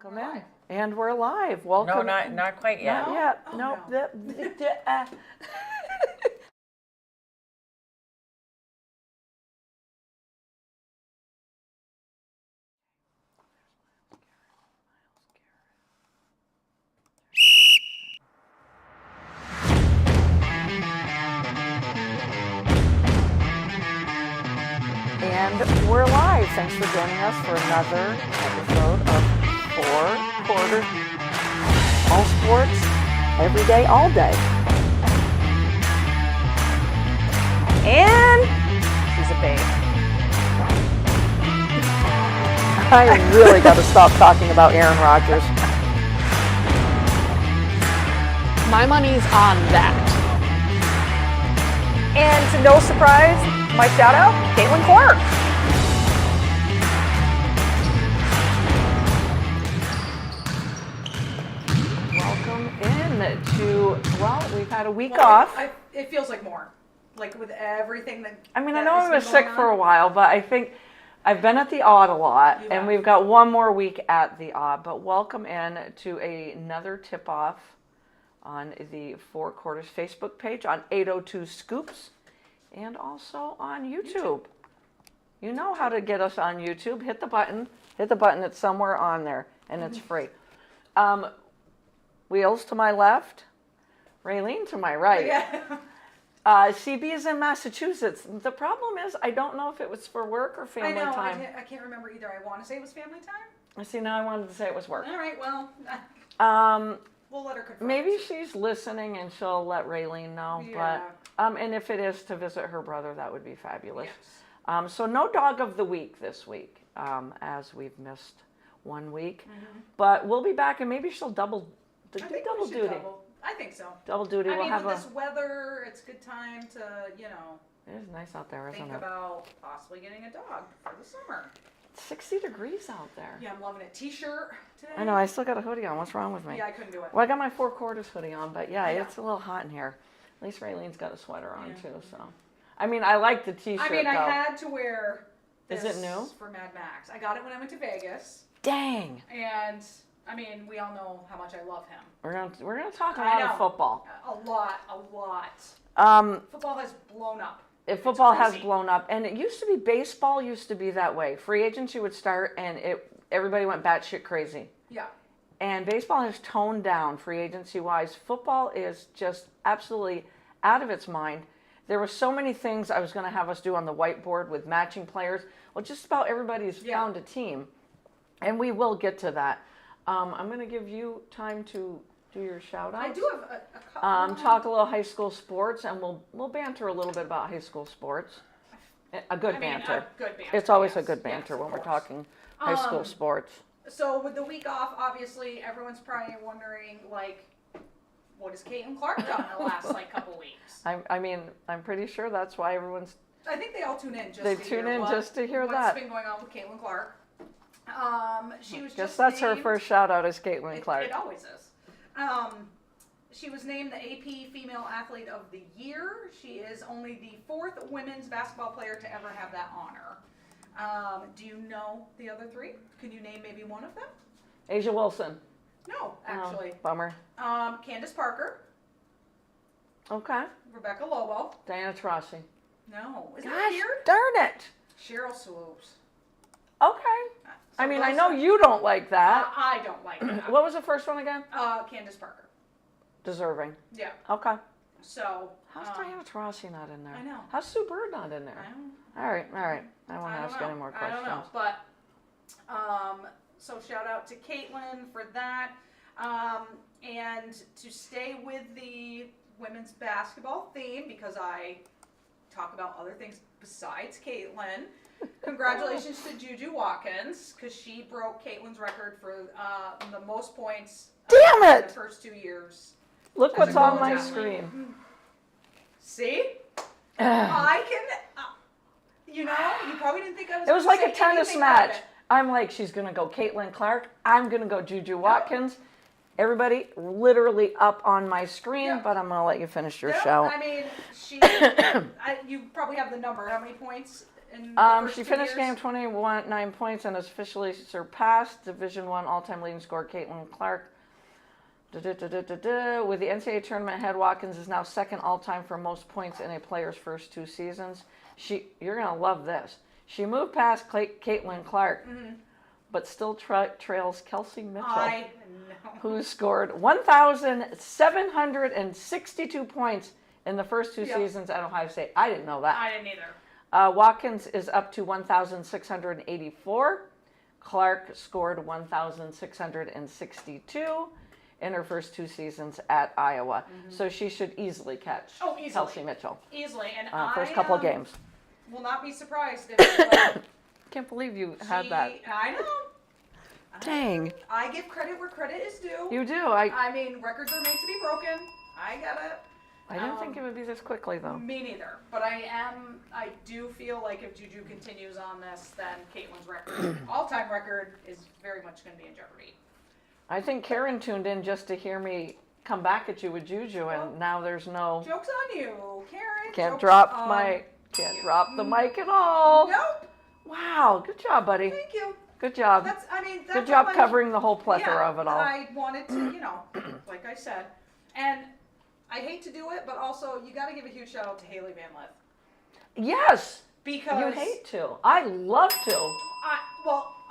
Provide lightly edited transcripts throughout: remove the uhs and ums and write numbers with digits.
Welcome in. And we're live. Welcome. No, not quite yet. Not yet. Oh, nope. no. And we're live. Thanks for joining us for another episode of 4 Quarters. All sports, every day, all day. And she's a babe. I really got to stop talking about Aaron Rodgers. My money's on that. And to no surprise, my shout out, Caitlin Clark. Welcome in to, well, we've had a week off. It feels like more. Like with everything that. I mean, I that know has I was been sick going for a on. while, but I think I've been at the Odd a lot, You and have. we've got one more week at the Odd. But welcome in to another tip-off on the 4 Quarters Facebook page, on 802 Scoops, and also on YouTube. You know how to get us on YouTube. Hit the button. Hit the button. It's somewhere on there, and it's free. Wheels to my left, Raylene to my right. Yeah. CB is in Massachusetts. The problem is, I don't know if it was for work or I family know. time. I can't remember either. I want to say it was family time. See, now I wanted to say it was work. All right. Well, we'll let her confirm. Maybe she's listening and she'll let Raylene know. Yeah. But and if it is to visit her brother, that would be fabulous. Yes. So no dog of the week this week, as we've missed 1 week. Mm-hmm. But we'll be back, and maybe she'll double I think we double should duty. I think so. Double duty. I We'll mean, have with this weather, it's a good time to, It is nice out there, isn't think it? about possibly getting a dog for the summer. 60 degrees out there. Yeah, I'm loving it. T-shirt today. I know. I still got a hoodie on. What's wrong with me? Yeah, I couldn't do it. Well, I got my 4 Quarters hoodie on, but yeah, Yeah. it's a little hot in here. At least Raylene's got a sweater on Yeah. too. So, I mean, I like the T-shirt. I mean, I though. had to wear Is this it new? for Mad Max. I got it when I went to Vegas, Dang. and I mean, we all know how much I love him. We're gonna talk a I lot of know. football. A lot. Um, Football has blown up. if football has crazy. blown up, and it used to be baseball used to be that way. Free agency would start, and everybody went batshit crazy. Yeah. And baseball has toned down free agency wise. Football is just absolutely out of its mind. There were so many things I was going to have us do on the whiteboard with matching players. Well, just about everybody's found a team, and we will get to that. I'm going to give you time to do your shout outs. I do have a couple. Talk a little high school sports, and we'll banter a little bit about high school sports. A good banter. A good banter. It's always a yes. good banter Yes, when of we're course. talking high school sports. So with the week off, obviously everyone's probably wondering, like, what has Caitlin Clark done the last couple weeks? I mean, I'm pretty sure that's why everyone's. I think they all tune in just They to tune hear in just to hear what's that. been going on with Caitlin Clark. She was Guess just that's her named- first shout out is Caitlin It, Clark. it always is. She was named the AP Female Athlete of the Year. She is only the 4th women's basketball player to ever have that honor. Do you know the other 3? Can you name maybe one of them? Asia Wilson. No, actually. Oh, bummer. Candace Parker, Okay. Rebecca Lobo. Diana Taurasi. No, isn't that Gosh weird? darn it. Cheryl Swoops. Okay. So I mean, I those know are- you don't like that. I don't like that. What was the first one again? Candace Parker. Deserving. Yeah. Okay. So. How's Diana Taurasi not in there? I know. How's Sue Bird not in there? I don't. All right. I won't I don't ask know. any more I questions. don't know, but so shout out to Caitlin for that, and to stay with the women's basketball theme because I talk about other things besides Caitlin. Congratulations to Juju Watkins because she broke Caitlin's record for the most points. Damn in it! the first 2 years. Look As what's a on my college screen. See, I can. You probably didn't think I was. It was gonna like a say tennis anything about match. it. I'm like, she's going to go Caitlin Clark. I'm going to go Juju Watkins. Everybody literally up on my screen, Yeah. but I'm going to let you finish your No, show. I mean, you probably have the number. How many points in the first She 2 finished years? game 21, 9 points, and has officially surpassed Division I all-time leading scorer Caitlin Clark. With the NCAA tournament head, Watkins is now second all-time for most points in a player's first 2 seasons. You're going to love this. She moved past Caitlin Clark, but still trails Kelsey Mitchell, I know. who scored 1,762 points in the first 2 Yep. seasons at Ohio State. I didn't know that. I didn't either. Watkins is up to 1,684. Clark scored 1,662 in her first 2 seasons at Iowa. So she should easily catch Easily. Kelsey Mitchell. Easily. And First couple of games. will not be surprised if Can't believe you had that. I know. Dang. I give credit where credit is due. You do. I mean, records are made to be broken. I get it. I didn't think it would be this quickly, though. Me neither. But I do feel like if Juju continues on this, then Caitlin's record, all-time record, is very much going to be in jeopardy. I think Karen tuned in just to hear me come back at you with Juju, and now there's no... Joke's on you, Karen. Can't Joke's drop on Can't you. drop the mic at all. Nope. Wow, good job, buddy. Thank you. Good job. That's Good job how I- covering the whole plethora of it all. I wanted to, like I said, and I hate to do it, but also you got to give a huge shout out to Haley Van Lith Yes, because you hate to. I love to.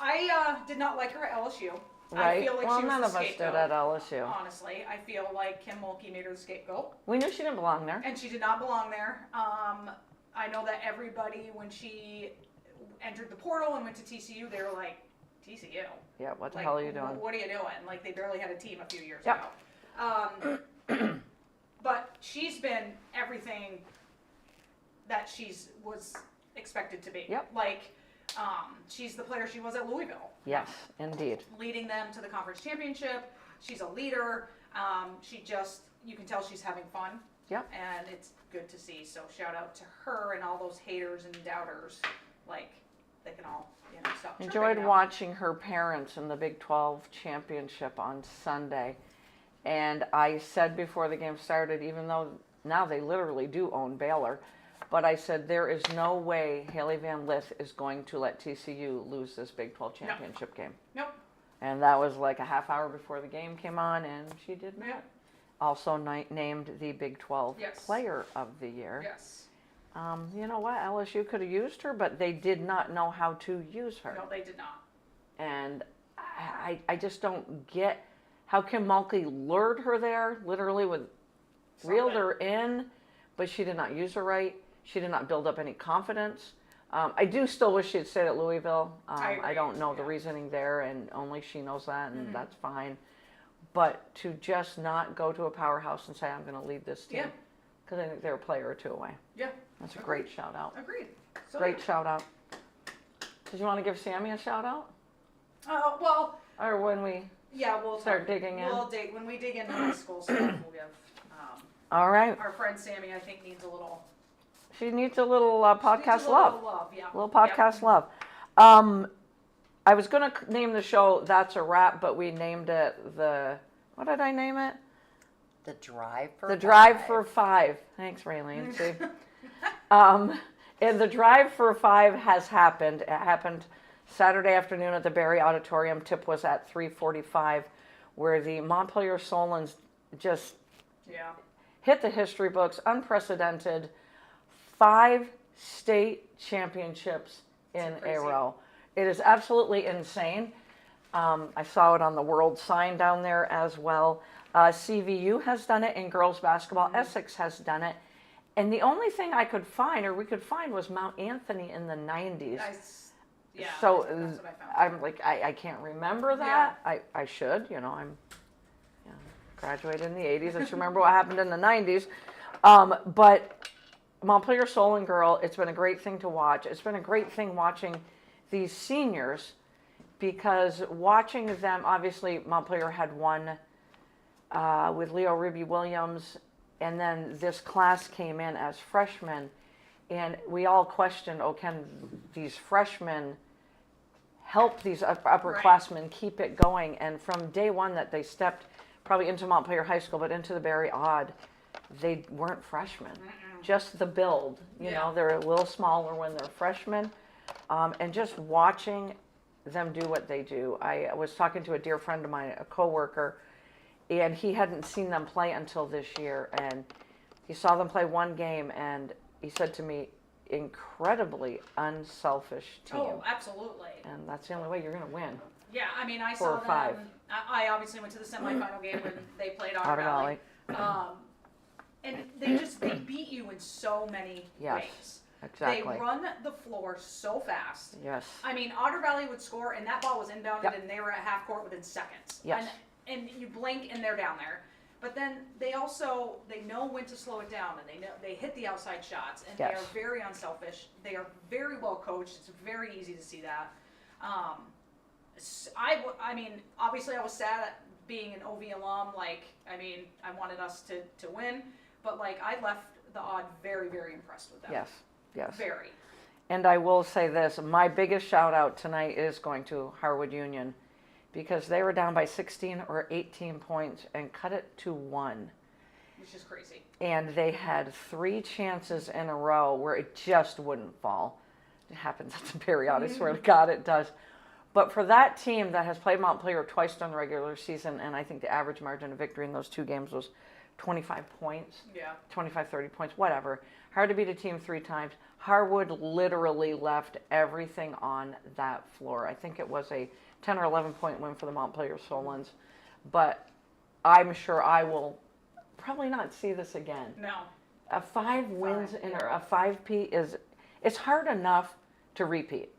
I did not like her at LSU. Right? I feel like Well, she was none the of us scapegoat. did at LSU. Honestly, I feel like Kim Mulkey made her the scapegoat, We knew she didn't belong there. and she did not belong there. I know that everybody, when she entered the portal and went to TCU, they were like, TCU? Yeah, what the Like, hell are you doing? What are you doing? Like, they barely had a team a few years Yep. ago. But she's been everything that was expected to be. Yep. Like, she's the player she was at Louisville. Yes, indeed. Leading them to the conference championship. She's a leader. You can tell she's having fun. Yep. And it's good to see. So shout out to her and all those haters and doubters. Like, they can all, stop chirping Enjoyed now. watching her parents in the Big 12 championship on Sunday. And I said before the game started, even though now they literally do own Baylor, but I said there is no way Haley Van Lith is going to let TCU lose this Big 12 championship game. Nope. And that was like a half hour before the game came on, and she did not. Yep. Also named the Big 12 Yes. Player of the Year. Yes. You know what? LSU could have used her, but they did not know how to use her. No, they did not. And I just don't get how Kim Mulkey lured her there, literally reeled her in, but she did not use her right. She did not build up any confidence. I do still wish she had stayed at Louisville. I agree. I don't know the reasoning there, and only she knows that, and that's fine. But to just not go to a powerhouse and say, I'm going to lead this team, Yeah. because I think they're a player or two away. Yeah. That's a great shout out. Agreed. So, Great shout out. Did you want to give Sammy a shout out? Well, Or when we yeah, we'll start digging in? when we dig into high school stuff, we'll give. All right. Our friend Sammy, I think, needs a little She needs a little podcast love. Yeah. A little podcast love. I was going to name the show That's a Wrap, but we named it what did I name it? The Drive for The Five. Drive for Five. Thanks, Raylene. See? And the Drive for Five has happened. It happened Saturday afternoon at the Barry Auditorium. Tip was at 3:45, where the Montpelier Solons just Yeah. hit the history books, unprecedented 5 state championships in a crazy. row. It is absolutely insane. I saw it on the world sign down there as well. CVU has done it in girls basketball. Essex has done it. And the only thing I could find, or we could find, was Mount Anthony in the 90s. Yeah. So that's what I found. I'm like, I can't remember that. I should, I'm graduated in the 80s. I should remember what happened in the 90s. But Montpelier Solon Girl, it's been a great thing to watch. It's been a great thing watching these seniors, because watching them, obviously Montpelier had won with Leo Ribby Williams, and then this class came in as freshmen, and we all questioned, can these freshmen help these upperclassmen keep it going? And from day one that they stepped probably into Montpelier High School, but into the Barry Odd, they weren't freshmen. just the build. You know, they're a little smaller when they're freshmen. And just watching them do what they do. I was talking to a dear friend of mine, a coworker, and he hadn't seen them play until this year. And he saw them play one game, and he said to me, incredibly unselfish team. Oh, absolutely. And that's the only way you're going to win. Yeah, I mean, I 4 saw or them. 5. I obviously went to the semifinal game when they played Otter Otter Valley. Valley. And they beat you in so many Yes, ways. exactly. They run the floor so fast. Yes. I mean, Otter Valley would score, and that ball was inbounded, Yep. and they were at half court within seconds. Yes. And you blink, and they're down there. But then they know when to slow it down, and they hit the outside shots, and they Yes. are very unselfish. They are very well coached. It's very easy to see that. I mean, obviously I was sad at being an OV alum. Like, I mean, I wanted us to win, but like I left the odd very, very impressed with them. Yes. Yes. Very. And I will say this, my biggest shout out tonight is going to Harwood Union, because they were down by 16 or 18 points and cut it to 1. Which is crazy. And they had 3 chances in a row where it just wouldn't fall. It happens at the period, I swear to God it does. But for that team that has played Montpelier twice during the regular season, and I think the average margin of victory in those 2 games was 25 points, Yeah. 25, 30 points, whatever. Hard to beat a team 3 times. Harwood literally left everything on that floor. I think it was a 10 or 11 point win for the Montpelier Solons. But I'm sure I will probably not see this again. No. A 5 wins Five, in yeah. a 5P it's hard enough to repeat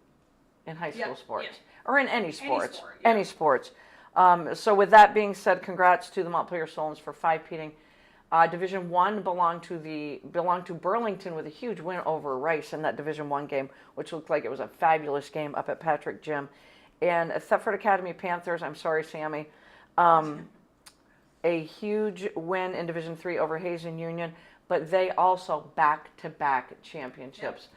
in high school Yep, sports yeah. or in any sports. sport, yeah. Any sports. So with that being said, congrats to the Montpelier Solons for 5-peating. Division 1 belonged to Burlington with a huge win over Rice in that Division 1 game, which looked like it was a fabulous game up at Patrick Gym. And Thetford Academy Panthers, I'm sorry, Sammy, a huge win in Division 3 over Hazen Union, but they also back-to-back championships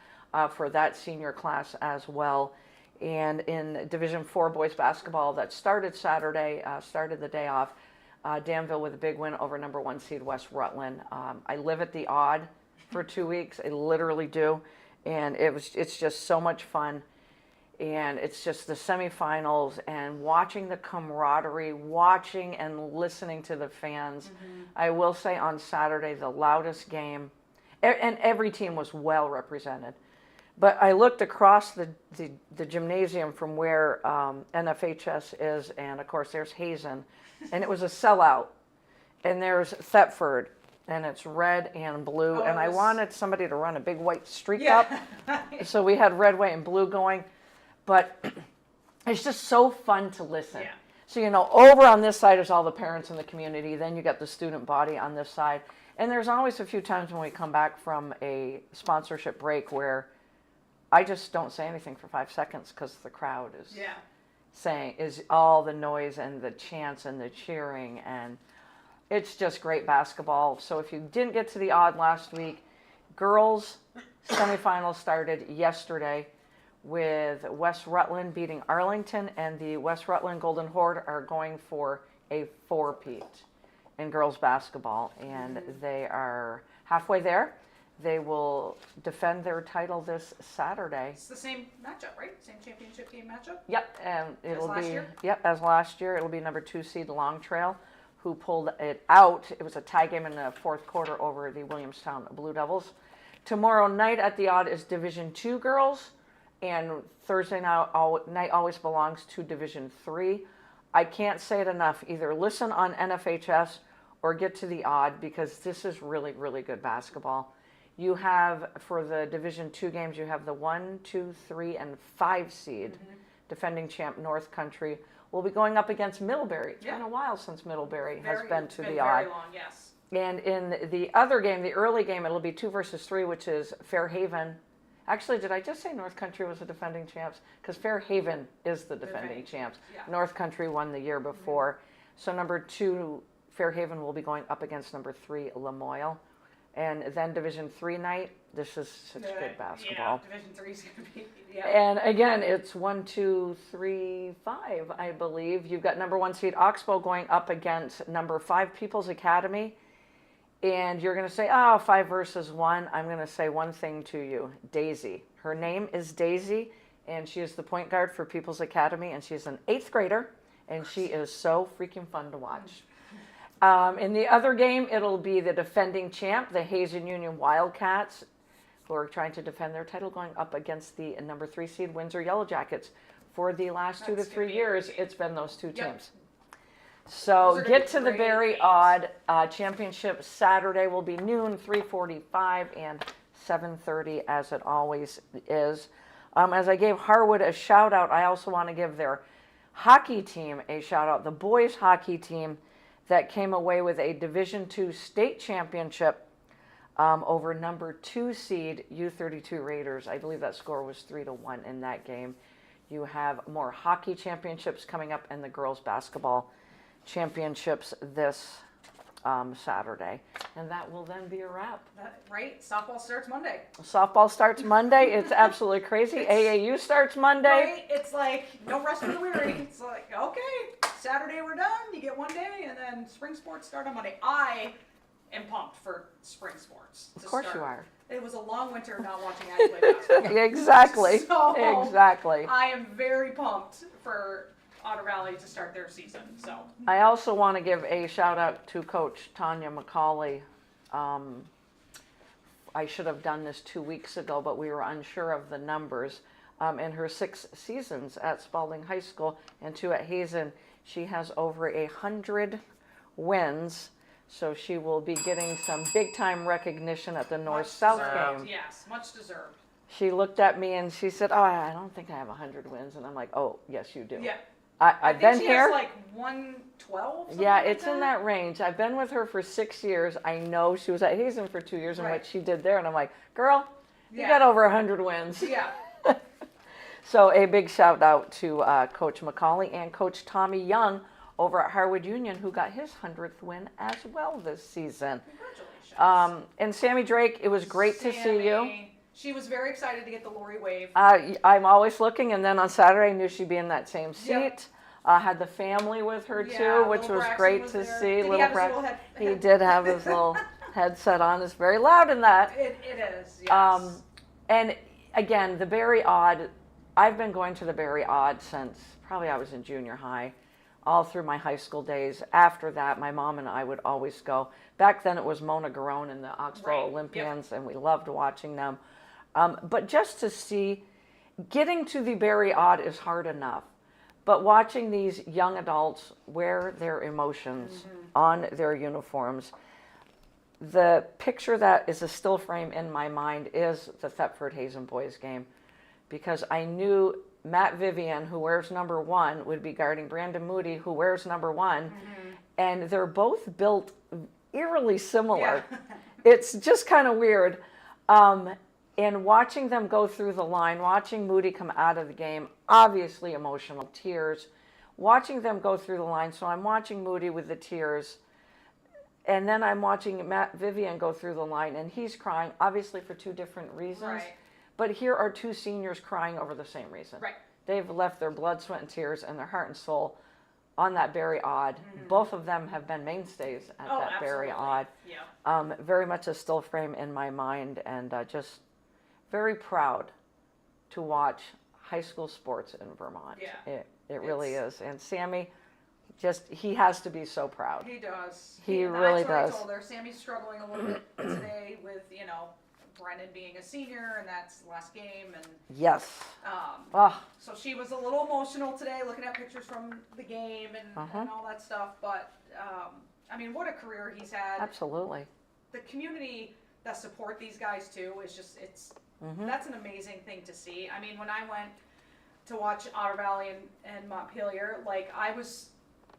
for that senior class as well. And in Division 4 boys basketball that started Saturday, started the day off, Danville with a big win over number 1 seed West Rutland. I live at the Odd for 2 weeks. I literally do. And it's just so much fun. And it's just the semifinals and watching the camaraderie, watching and listening to the fans. Mm-hmm. I will say on Saturday, the loudest game, and every team was well represented. But I looked across the gymnasium from where NFHS is, and of course there's Hazen, and it was a sellout. And there's Thetford, and it's red and blue, and I wanted somebody to run a big white streak up. So we had red, white, and blue going. But it's just so fun to listen. Yeah. So, over on this side is all the parents in the community. Then you got the student body on this side. And there's always a few times when we come back from a sponsorship break where I just don't say anything for 5 seconds because the crowd is all the noise and the chants and the cheering. And it's just great basketball. So if you didn't get to the Odd last week, girls semifinals started yesterday, with West Rutland beating Arlington, and the West Rutland Golden Horde are going for a 4-peat in girls basketball, and they are halfway there. They will defend their title this Saturday. It's the same matchup, right? Same championship game matchup? Yep, and it'll last be year? Yep, as last year. It'll be number 2 seed Long Trail, who pulled it out. It was a tie game in the 4th quarter over the Williamstown Blue Devils. Tomorrow night at the Odd is Division 2 girls. And Thursday night always belongs to Division 3. I can't say it enough. Either listen on NFHS or get to the Odd, because this is really, really good basketball. You have, for the Division 2 games, you have the 1, 2, 3, and 5 seed defending champ North Country. Will be going up against Middlebury. It's been a while since Middlebury has been to the Odd. Very long, yes. And in the other game, the early game, it'll be 2 versus 3, which is Fairhaven. Actually, did I just say North Country was the defending champs? Because Fairhaven is the defending champs. Yeah. North Country won the year before. So number 2, Fairhaven, will be going up against number 3, Lamoille. And then Division 3 night, this is such good basketball. Yeah, Division 3 is going to be, And again, it's 1, 2, 3, 5, I believe. You've got number 1 seed Oxbow going up against number 5 People's Academy. And you're going to say, oh, 5 versus 1. I'm going to say one thing to you. Daisy. Her name is Daisy, and she is the point guard for People's Academy, and she's an 8th grader, and she is so freaking fun to watch. In the other game, it'll be the defending champ, the Hazen Union Wildcats, who are trying to defend their title, going up against the number 3 seed Windsor Yellow Jackets. For the last 2 to 3 years, it's been those two teams. So Those are get to gonna the be very great odd. Championship Saturday will be noon, 3:45, and 7:30, as it always is. As I gave Harwood a shout out, I also want to give their hockey team a shout out. The boys hockey team that came away with a Division II state championship over number 2 seed U32 Raiders. I believe that score was 3-1 in that game. You have more hockey championships coming up and the girls basketball championships this Saturday. And that will then be a wrap. Right? Softball starts Monday. Softball starts Monday. It's absolutely crazy. AAU starts Monday. Right? It's like no rest for the weary. It's like, okay, Saturday we're done. You get one day, and then spring sports start on Monday. I am pumped for spring sports. Of course you are. It was a long winter not watching Addie play basketball. Exactly. So, exactly. I am very pumped for Otter Valley to start their season. So I also want to give a shout out to Coach Tanya McCauley. I should have done this 2 weeks ago, but we were unsure of the numbers. In her 6 seasons at Spalding High School and 2 at Hazen, she has over 100 wins. So she will be getting some big time recognition at the North-South game. yes, much deserved. She looked at me and she said, "Oh, I don't think I have 100 wins." And I'm like, "Oh, yes, you do." Yeah. I've I think been she here. has like 112. Yeah, like it's in that range. I've been with her for 6 years. I know she was at Hazen for 2 years and Right. what she did there. And I'm like, "Girl, you Yeah. got over 100 wins." Yeah. So a big shout out to Coach McCauley and Coach Tommy Young over at Harwood Union, who got his 100th win as well this season. Congratulations. And Sammy Drake, it was great to see you. Sammy, she was very excited to get the Lori wave. I'm always looking, and then on Saturday I knew she'd be in that same seat. Yep. Had the family with her Yeah, too, which little was Braxton great was to there. see. Did he Little have his Brax- little he did have his little headset on. It's very loud in that. It is, yes. And again, the Berry Odd, I've been going to the Berry Odd since probably I was in junior high, all through my high school days. After that, my mom and I would always go. Back then it was Mona Garone and the Oxbow Right, yep. Olympians, and we loved watching them. But just to see, getting to the Berry Odd is hard enough. But watching these young adults wear their emotions on their uniforms, the picture that is a still frame in my mind is the Thetford Hazen boys game, because I knew Matt Vivian, who wears number 1, would be guarding Brandon Moody, who wears number 1, and they're both built eerily similar. Yeah. It's just kind of weird. And watching them go through the line, watching Moody come out of the game, obviously emotional, tears, watching them go through the line. So I'm watching Moody with the tears, and then I'm watching Matt Vivian go through the line, and he's crying, obviously for 2 different reasons. Right. But here are 2 seniors crying over the same reason. Right. They've left their blood, sweat, and tears and their heart and soul on that Berry Odd. Both of them have been mainstays at Oh, that Berry absolutely. Odd. Yeah. Very much a still frame in my mind, and just very proud to watch high school sports in Vermont. Yeah. It really is. And Sammy, he has to be so proud. He does. He and really that's what does. I told her. Sammy's struggling a little bit today with, Brennan being a senior, and that's the last game, and Yes. Oh, so she was a little emotional today, looking at pictures from the game and all that stuff. But I mean, what a career he's had. absolutely. The community that support these guys too is just that's an amazing thing to see. I mean, when I went to watch Otter Valley and Montpelier, like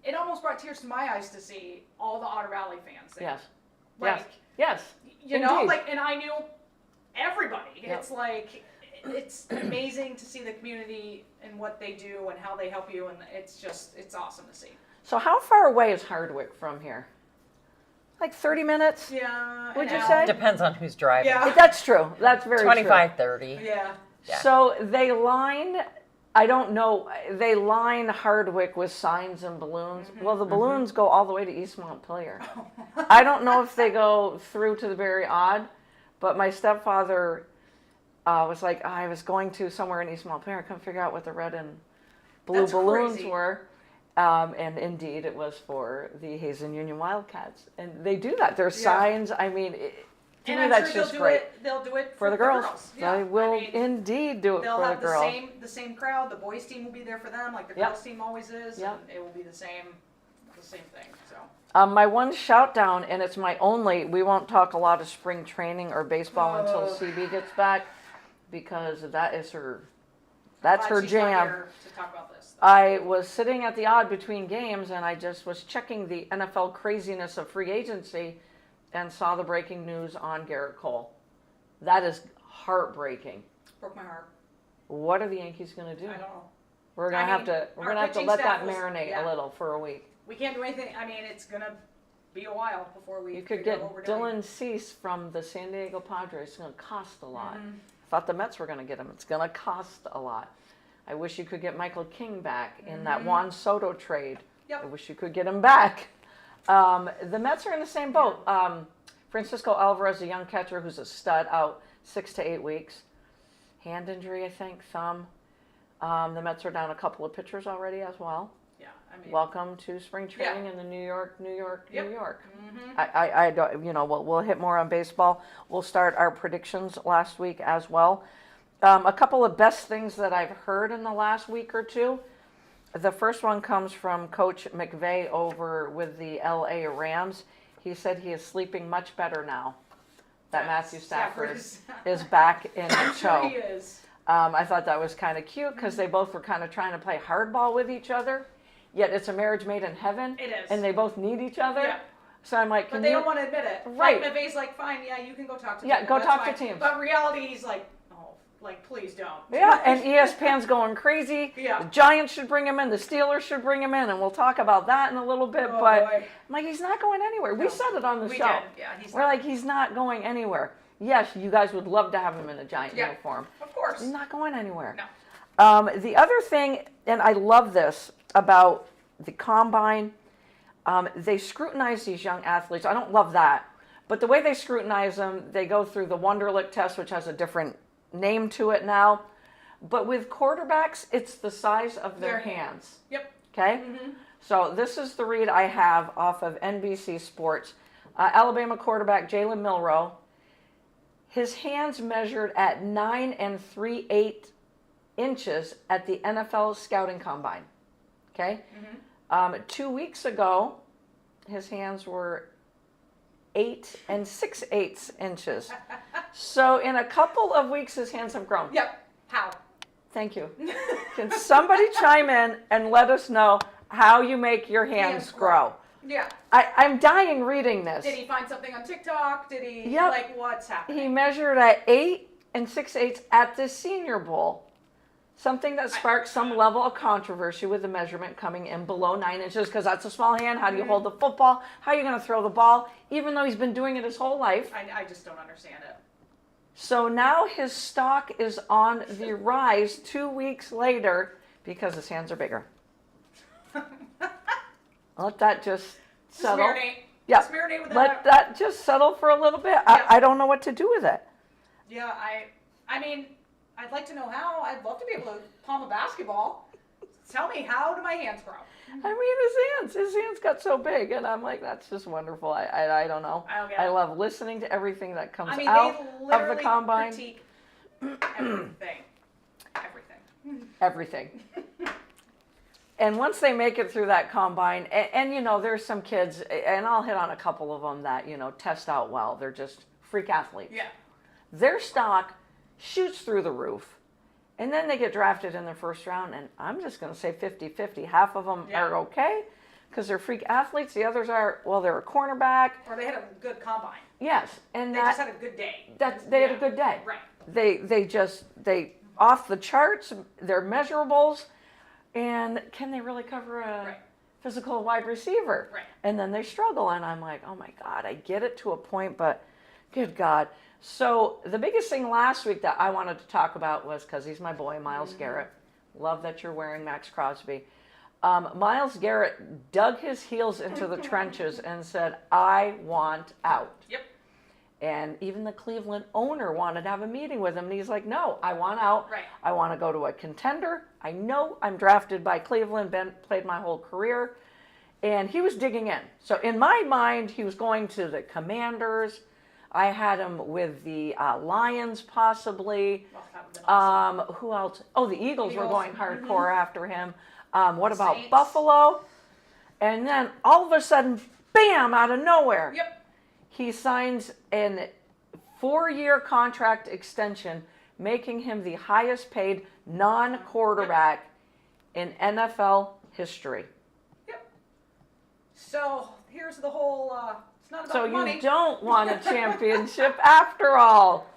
it almost brought tears to my eyes to see all the Otter Valley fans there. Yes. Like, Yes. you know, Indeed. and I knew everybody. Yep. It's like, it's amazing to see the community and what they do and how they help you, and it's awesome to see. So how far away is Hardwick from here? Like 30 minutes? Yeah. Would an you hour. say? Depends on who's driving. Yeah. That's true. That's very 25, 30. Yeah. Yeah. So they line I don't know. They line Hardwick with signs and balloons. Well, the balloons go all the way to East Montpelier. I don't know if they go through to the Very Odd, but my stepfather was like, I was going to somewhere in East Montpelier. I couldn't figure out what the red and blue That's balloons crazy. were. And indeed, it was for the Hazen Union Wildcats. And they do that. There's signs. I mean, to me, And I'm that's sure just great. they'll do it For the girls. Yeah. They will I mean, indeed do it they'll for the have girls. the same crowd. The boys team will be there for them, like the Yep. girls team always is. Yep. And it will be the same thing. So My one shout down, and it's my only, we won't talk a lot of spring training or baseball until CB gets back, because that's her glad jam. she's not here to talk about this. I was sitting at the odd between games, and I just was checking the NFL craziness of free agency and saw the breaking news on Garrett Cole. That is heartbreaking. Broke my heart. What are the Yankees going to do? I don't know. We're going to have to our let pitching that staff was- marinate yeah. a little for a week. We can't do anything. I mean, it's gonna be a while before we. You could figure get out what we're doing. Dylan Cease from the San Diego Padres. It's going to cost a lot. Mm-hmm. I thought the Mets were going to get him. It's going to cost a lot. I wish you could get Michael King back in that Juan Soto trade. Yep. I wish you could get him back. The Mets are in the same boat. Francisco Alvarez, a young catcher who's a stud, out 6 to 8 weeks. Hand injury, I think, thumb. The Mets are down a couple of pitchers already as well. Yeah, I mean. Welcome to spring training Yeah. in the New York. Yep. Mm-hmm. I don't, we'll hit more on baseball. We'll start our predictions last week as well. A couple of best things that I've heard in the last week or two. The first one comes from Coach McVay over with the LA Rams. He said he is sleeping much better now that Matthew Stafford is back in the I'm show. sure he is. I thought that was kind of cute because they both were kind of trying to play hardball with each other. Yet it's a marriage made in heaven. It is. And they both need each other. Yeah. So I'm like, But they don't want to admit it. Right. Like, McVay's like, fine, yeah, you can go talk to Yeah, teams. go That's talk to fine. teams. But in reality, he's like, oh, like, please don't. Yeah, and ESPN's going crazy. Yeah. The Giants should bring him in. The Steelers should bring him in, and we'll talk about that in a little bit. Oh, but boy. I'm like, he's not going anywhere. We No. said it on the We show. did. Yeah, he's We're not. like, he's not going anywhere. Yes, you guys would love to have him in a Giant Yeah. uniform. Of course. He's not going anywhere. No. The other thing, and I love this about the combine, they scrutinize these young athletes. I don't love that. But the way they scrutinize them, they go through the Wonderlic test, which has a different name to it now. But with quarterbacks, it's the size of their hands. Yep. Okay? So this is the read I have off of NBC Sports. Alabama quarterback Jalen Milroe, his hands measured at 9 3/8 inches at the NFL scouting combine. Okay? 2 weeks ago, his hands were 8 6/8 inches. So in a couple of weeks, his hands have grown. Yep. How? Thank you. Can somebody chime in and let us know how you make your hands grow? Yeah. I'm dying reading this. Did he find something on TikTok? Did he, Yep. like, what's happening? He measured at 8 6/8 at the Senior Bowl. Something that sparked some level of controversy with the measurement coming in below 9 inches because that's a small hand. How do you hold the football? How are you going to throw the ball? Even though he's been doing it his whole life. I just don't understand it. So now his stock is on the rise 2 weeks later because his hands are bigger. Let that just settle. Marinate. Yeah. Just marinate with Let that just settle for a little bit. Yeah. I don't know what to do with it. Yeah, I mean, I'd like to know how. I'd love to be able to palm a basketball. Tell me, how do my hands grow? I mean, his hands got so big, and I'm like, that's just wonderful. I don't know. I don't get I it. love listening to everything that comes I mean, out they of literally the combine. critique everything. Everything. And once they make it through that combine, and there's some kids, and I'll hit on a couple of them that, test out well. They're just freak athletes. Yeah. Their stock shoots through the roof. And then they get drafted in the first round, and I'm just going to say 50-50. Half of them Yeah. are okay because they're freak athletes. The others are, well, they're a cornerback. Or they had a good combine. Yes, and They just had a good day. they had a good day. Right. They off the charts. They're measurables, and can they really cover a Right. physical wide receiver? Right. And then they struggle, and I'm like, oh my God, I get it to a point, but good God. So the biggest thing last week that I wanted to talk about was, because he's my boy, Miles Garrett, Love that you're wearing Max Crosby. Myles Garrett dug his heels into the trenches and said, I want out. Yep. And even the Cleveland owner wanted to have a meeting with him. And he's like, no, I want out. Right. I want to go to a contender. I know I'm drafted by Cleveland, played my whole career. And he was digging in. So in my mind, he was going to the Commanders. I had him with the Lions possibly. Well, that would've been awesome. Who else? Oh, the Eagles were Eagles. going hardcore after him. What about Saints. Buffalo? And then all of a sudden, bam, out of nowhere. Yep. He signs a 4-year contract extension, making him the highest paid non-quarterback in NFL history. Yep. So here's the whole. It's not about So the money. you don't want a championship after all.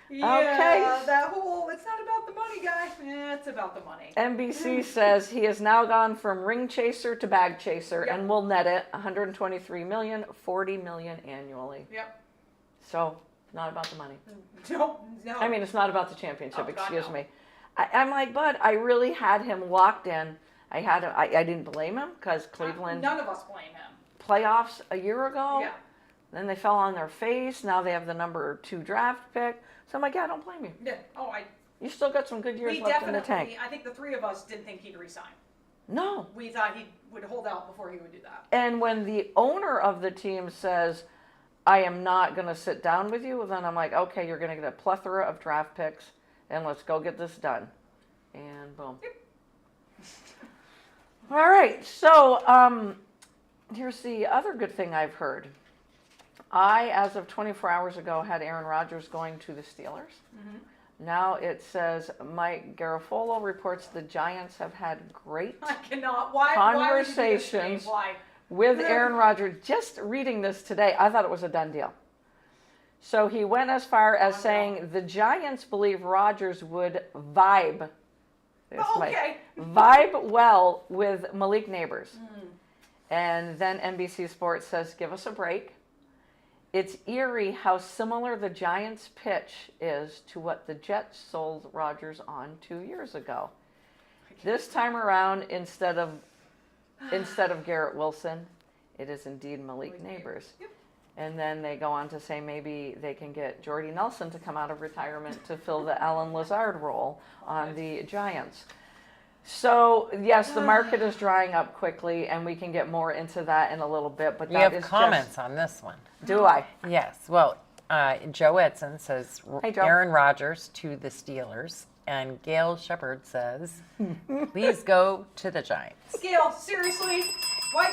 Yeah, Okay. that whole. It's not about the money, guy. It's about the money. NBC says he has now gone from ring chaser to bag chaser Yep. and will net it $123 million, $40 million annually. Yep. So not about the money. No. I mean, it's not about the championship. Oh, God, excuse no. me. I'm like, bud, I really had him locked in. I didn't blame him because Cleveland None of us blame him. playoffs a year ago. Yeah. Then they fell on their face. Now they have the number 2 draft pick. So I'm like, yeah, I don't blame you. Yeah. Oh, You still got some good years we left in the definitely. tank. I think the three of us didn't think he'd resign. No. We thought he would hold out before he would do that. And when the owner of the team says, I am not going to sit down with you, then I'm like, okay, you're going to get a plethora of draft picks, and let's go get this done. And boom. All right, so here's the other good thing I've heard. I, as of 24 hours ago, had Aaron Rodgers going to the Steelers. Now it says Mike Garafolo reports the Giants have had great I cannot. Why would you do this to me? conversations Why? with Aaron Rodgers. Just reading this today, I thought it was a done deal. So he went as far as saying the Giants believe Rodgers would vibe. Okay. Vibe well with Malik Neighbors. And then NBC Sports says, give us a break. It's eerie how similar the Giants' pitch is to what the Jets sold Rodgers on 2 years ago. This time around, instead of Garrett Wilson, it is indeed Malik Neighbors. Yep. And then they go on to say maybe they can get Jordy Nelson to come out of retirement to fill the Alan Lazard role on the Giants. So, yes, the market is drying up quickly, and we can get more into that in a little bit. But You that have is comments on this one. Do I? Yes. Well, Joe Edson says Hey, Joe. Aaron Rodgers to the Steelers, and Gail Shepard says, please go to the Giants. Gail, seriously, why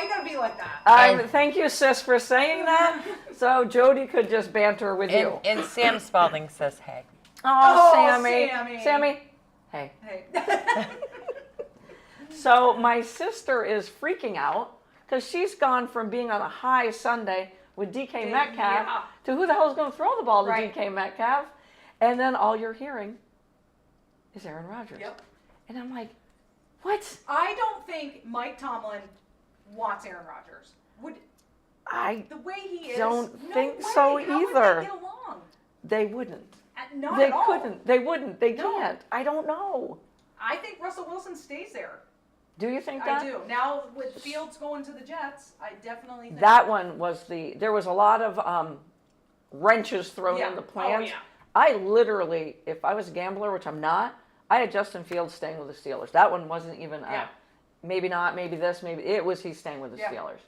you gotta be like that? Thank you, sis, for saying that. So Jody could just banter with you. And Sam Spalding says, hey. Oh, Oh, Sammy. Sammy. Hey. Hey. So my sister is freaking out because she's gone from being on a high Sunday with DK Metcalf Yeah. to who the hell's going to throw the ball to Right. DK Metcalf? And then all you're hearing is Aaron Rodgers. Yep. And I'm like, what? I don't think Mike Tomlin wants Aaron Rodgers. I The way he is, don't no think way. so How would either. they get along? They wouldn't. Not They at all. couldn't. They wouldn't. They No. can't. I don't know. I think Russell Wilson stays there. Do you think that? I do. Now with Fields going to the Jets, I definitely think That one was there was a lot of wrenches thrown Yeah. in the Oh, plans. yeah. I literally, if I was a gambler, which I'm not, I had Justin Fields staying with the Steelers. That one wasn't even, Yeah. maybe not, maybe this, maybe, it was he's staying with the Yeah. Steelers.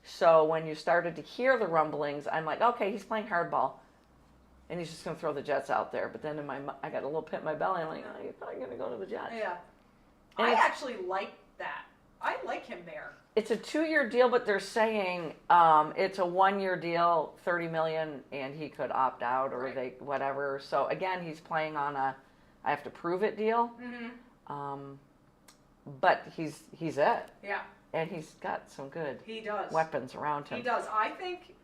So when you started to hear the rumblings, I'm like, okay, he's playing hardball. And he's just going to throw the Jets out there. But then I got a little pit in my belly. I'm like, oh, he's probably going to go to the Jets. Yeah. And I it's- actually like that. I like him there. It's a 2-year deal, but they're saying it's a 1-year deal, $30 million, and he could opt out or Right. whatever. So again, he's playing on a I have to prove it deal. Mm-hmm. But he's it, Yeah, and he's got some good he does. weapons around him. He does. I think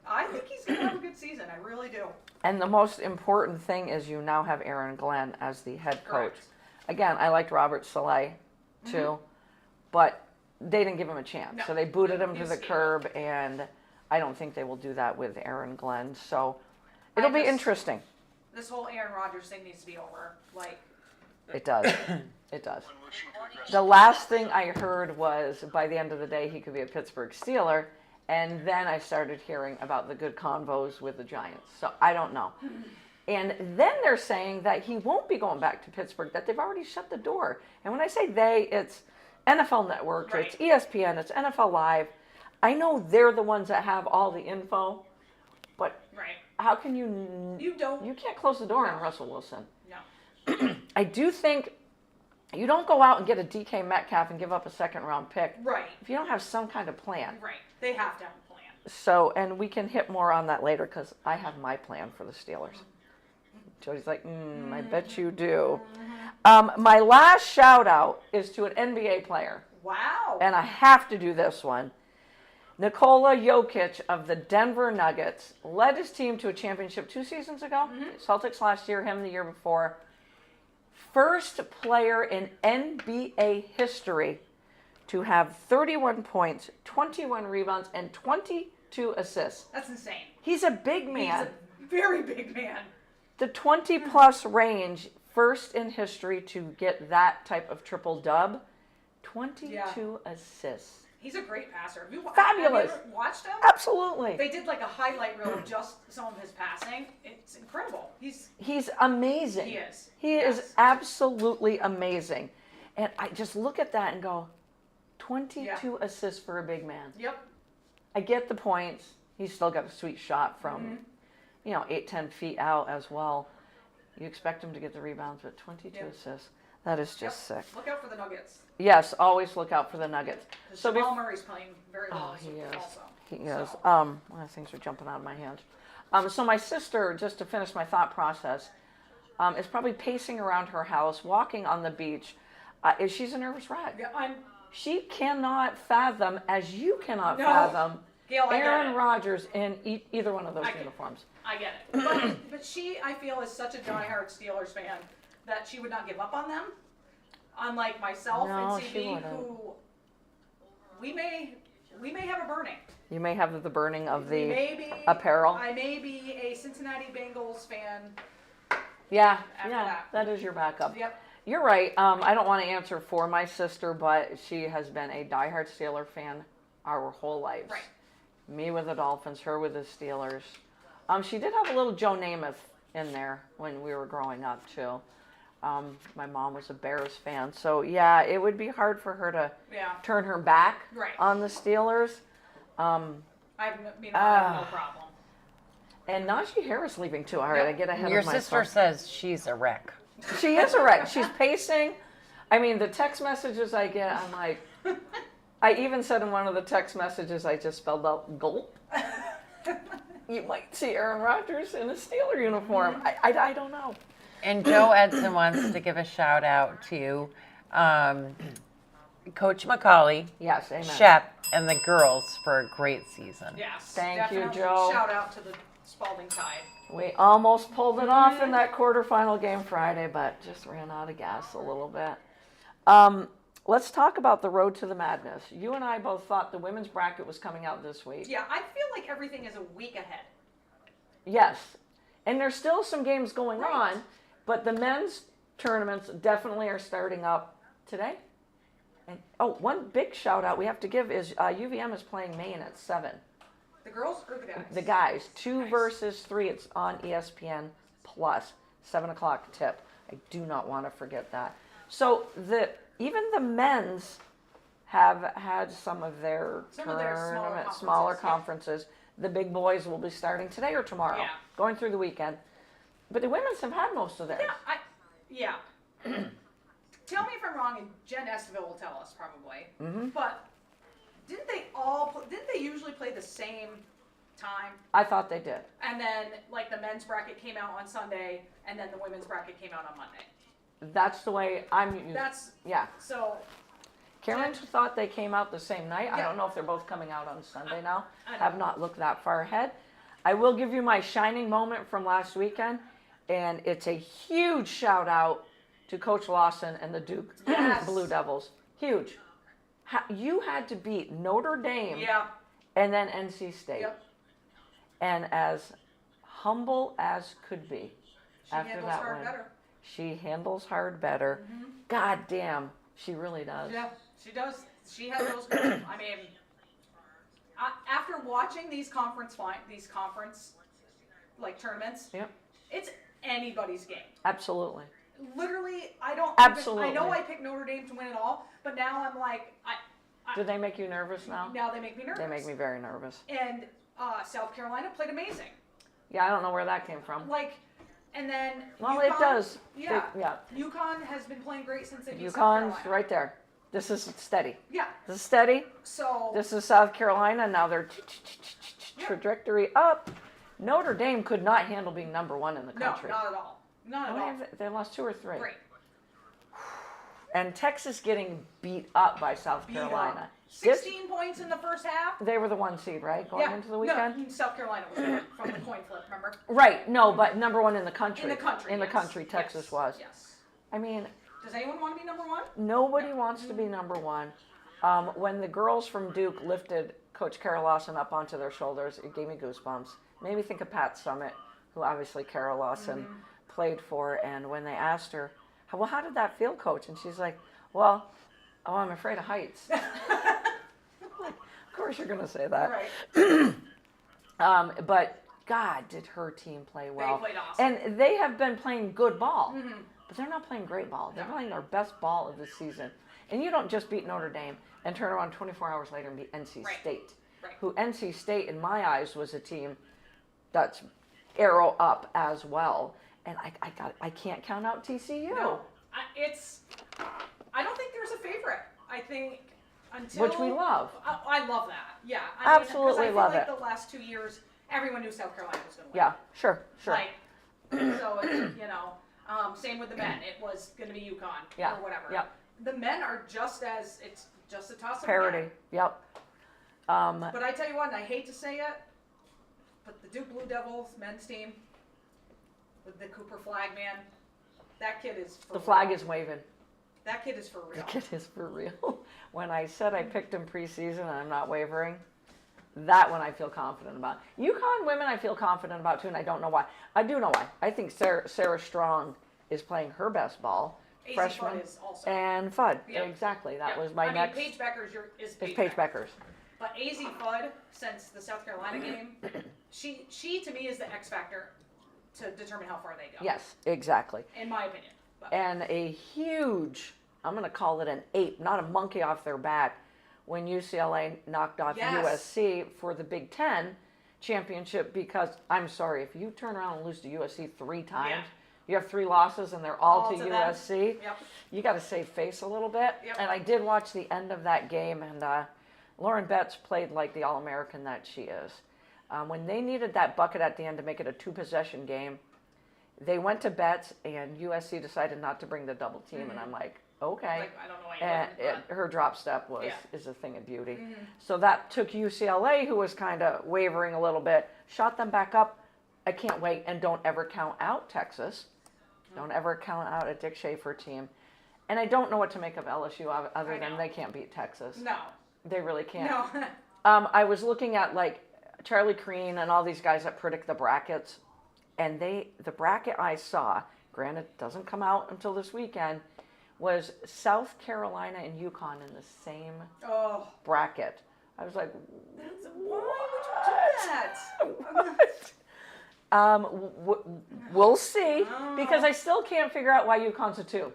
he's gonna have a good season. I really do. And the most important thing is you now have Aaron Glenn as the head coach. Correct. Again, I liked Robert Saleh too, but they didn't give him a chance. No. So they booted him to He's- the yeah. curb, and I don't think they will do that with Aaron Glenn. So it'll be just- interesting. This whole Aaron Rodgers thing needs to be over. Like, It does. It does. The last thing I heard was by the end of the day he could be a Pittsburgh Steeler, and then I started hearing about the good convos with the Giants. So I don't know. And then they're saying that he won't be going back to Pittsburgh, that they've already shut the door. And when I say they, it's NFL Network, Right. it's ESPN, it's NFL Live. I know they're the ones that have all the info, but Right. how can you... You don't. You can't close the door on Russell Wilson. No. I do think you don't go out and get a DK Metcalf and give up a second-round pick Right. if you don't have some kind of plan. Right. They have to have a plan. So, and we can hit more on that later because I have my plan for the Steelers. Jody's like, I bet you do. My last shout out is to an NBA player, Wow. and I have to do this one. Nikola Jokic of the Denver Nuggets led his team to a championship 2 seasons ago. Celtics last year, him the year before. First player in NBA history to have 31 points, 21 rebounds, and 22 assists. That's insane. He's a big man. He's a very big man. The 20-plus range, first in history to get that type of triple dub. 22 assists. He's a great passer. Have you Fabulous. Have you ever watched him? Absolutely. They did like a highlight reel of just some of his passing. It's incredible. He's amazing. He is. He Yes. is absolutely amazing. And I just look at that and go, 22 assists for a big man. Yep. I get the points. He's still got a sweet shot from, 8-10 feet out as well. You expect him to get the rebounds, but 22 assists. That is just sick. Look out for the Nuggets. Yes, always look out for the Nuggets. So Jamal Murray's playing very well he is. also. He is. So. Well, things are jumping out of my hands. So my sister, just to finish my thought process, is probably pacing around her house, walking on the beach. She's a nervous wreck. Yeah, She cannot fathom, as you cannot No. fathom, Gail, I get Aaron it. Rodgers in either one of those I get it. uniforms. I get it. But she, I feel, is such a diehard Steelers fan that she would not give up on them. Unlike myself No, and she CB, wouldn't. who we may have a burning. You may have the burning of We the may be, apparel. I may be a Cincinnati Bengals fan. Yeah, after yeah, that is your backup. Yep. You're right. I don't want to answer for my sister, but she has been a diehard Steeler fan our whole lives. Right. Me with the Dolphins, her with the Steelers. She did have a little Joe Namath in there when we were growing up too. My mom was a Bears fan, so yeah, it would be hard for her to turn her back Right. on the Steelers. I have no problem. And Najee Harris leaving too. All right, I get ahead Your of myself. sister says she's a wreck. She is a wreck. She's pacing. I mean, the text messages I get, I'm like, I even said in one of the text messages, I just spelled out gulp. You might see Aaron Rodgers in a Steeler uniform. I don't know. And Joe Edson wants to give a shout out to Coach McCauley, Yes, amen. Shep, and the girls for a great season. Yes. Thank you, definitely. Joe. Shout out to the Spalding Tide. We almost pulled it off in that quarterfinal game Friday, but just ran out of gas a little bit. Let's talk about the road to the madness. You and I both thought the women's bracket was coming out this week. Yeah, I feel like everything is a week ahead. Yes. And there's still some games going Right. on, but the men's tournaments definitely are starting up today. And one big shout out we have to give is UVM is playing Maine at 7. The girls or the guys? The guys, 2 Nice. versus 3. It's on ESPN Plus, 7 o'clock tip. I do not want to forget that. So even the men's have had some of their smaller conferences, conferences. The big boys will be starting today or tomorrow, Yeah. going through the weekend. But the women's have had most of theirs. Yeah. Tell me if I'm wrong, and Jen Esteville will tell us probably. Mm-hmm. But didn't they usually play the same time? I thought they did. And then like the men's bracket came out on Sunday, and then the women's bracket came out on Monday. That's the way I'm used. Yeah. So. Karen thought they came out the same night. I Yeah. don't know if they're both coming out on Sunday now. I don't Have know. not looked that far ahead. I will give you my shining moment from last weekend, and it's a huge shout out to Coach Lawson and the Duke Yes. Blue Devils. Huge. You had to beat Notre Dame Yeah. and then NC State. Yep. And as humble as could be She after handles that hard win. better. She handles hard better. God damn, she really does. Yeah, she does. She has those girls. I mean, after watching these conference like tournaments, Yep. it's anybody's game. Absolutely. Literally, I don't. Absolutely. I know I picked Notre Dame to win it all, but now I'm like, Do they make you nervous now? now they make me nervous. They make me very nervous. And South Carolina played amazing. Yeah, I don't know where that came from. Like, and then Well, UConn, it does. Yeah, Yeah. UConn has been playing great since they beat South UConn's Carolina. right there. This is steady. Yeah. This is steady. So This is South Carolina. Now they're trajectory up. Notre Dame could not handle being number one in the no, country. not at all. Not How at many all. have they lost 2 or 3? Great. And Texas getting beat up by South Beat up. Carolina. 16 points in the first half. They were the 1 seed, right? Going into the weekend? No, South Carolina was from the coin flip, remember? Right. No, but number 1 in the country. In the country. In the yes. country, Texas Yes. was. Yes. I mean, Does anyone want to be number one? nobody wants to be number 1. When the girls from Duke lifted Coach Carol Lawson up onto their shoulders, it gave me goosebumps. Made me think of Pat Summitt, who obviously Carol Lawson played for. And when they asked her, well, how did that feel, Coach? And she's like, well, I'm afraid of heights. Of course you're going to say that. Right. But God, did her team play well. They played awesome. And they have been playing good ball. But they're not playing great ball. They're No. playing their best ball of the season. And you don't just beat Notre Dame and turn around 24 hours later and beat NC Right. State. Right. Who NC State, in my eyes, was a team that's arrow up as well. And I can't count out TCU. No. I don't think there's a favorite. I think until. Which we love. I love that. Yeah. Absolutely mean, 'cause love I feel it. like the last 2 years, everyone knew South Carolina was going to win. Yeah, sure. Like, so it's, same with the men. It was going to be UConn Yeah, or whatever. yeah. The men are it's just a toss up. Parity. Yep. But I tell you what, and I hate to say it, but the Duke Blue Devils men's team with the Cooper flag, man, that kid is for The flag real. is waving. That kid is for The real. kid is for real. When I said I picked him preseason and I'm not wavering, that one I feel confident about. UConn women I feel confident about too, and I don't know why. I do know why. I think Sarah Strong is playing her best ball. AC Freshman Fudd is also. and Fudd. Yeah. Exactly. That Yeah. was my next. Paige Becker's is It's Paige Beckers. But AZ Fudd, since the South Carolina game, she to me is the X factor to determine how far they go. Yes, exactly. In my opinion. But And a huge, I'm going to call it an ape, not a monkey off their back, when UCLA knocked off Yes. USC for the Big Ten championship. Because I'm sorry, if you turn around and lose to USC 3 times, Yeah. you have 3 losses and they're all to to them. USC. Yep. You got to save face a little bit. Yep. And I did watch the end of that game, and Lauren Betts played like the All-American that she is. When they needed that bucket at the end to make it a 2-possession game, they went to Betts, and USC decided not to bring the double team, and I'm like, okay. Like, I don't know why you And didn't, but- her drop step Yeah. is a thing of beauty. So that took UCLA, who was kind of wavering a little bit, shot them back up. I can't wait, and don't ever count out Texas. Don't ever count out a Dick Schaefer team. And I don't know what to make of LSU other I than know. they can't beat Texas. No. They really can't. No. I was looking at like Charlie Crean and all these guys that predict the brackets, and the bracket I saw, granted doesn't come out until this weekend, was South Carolina and UConn in the same Oh. bracket. I was like, Why would you do that? we'll see, Oh. because I still can't figure out why UConn's a 2.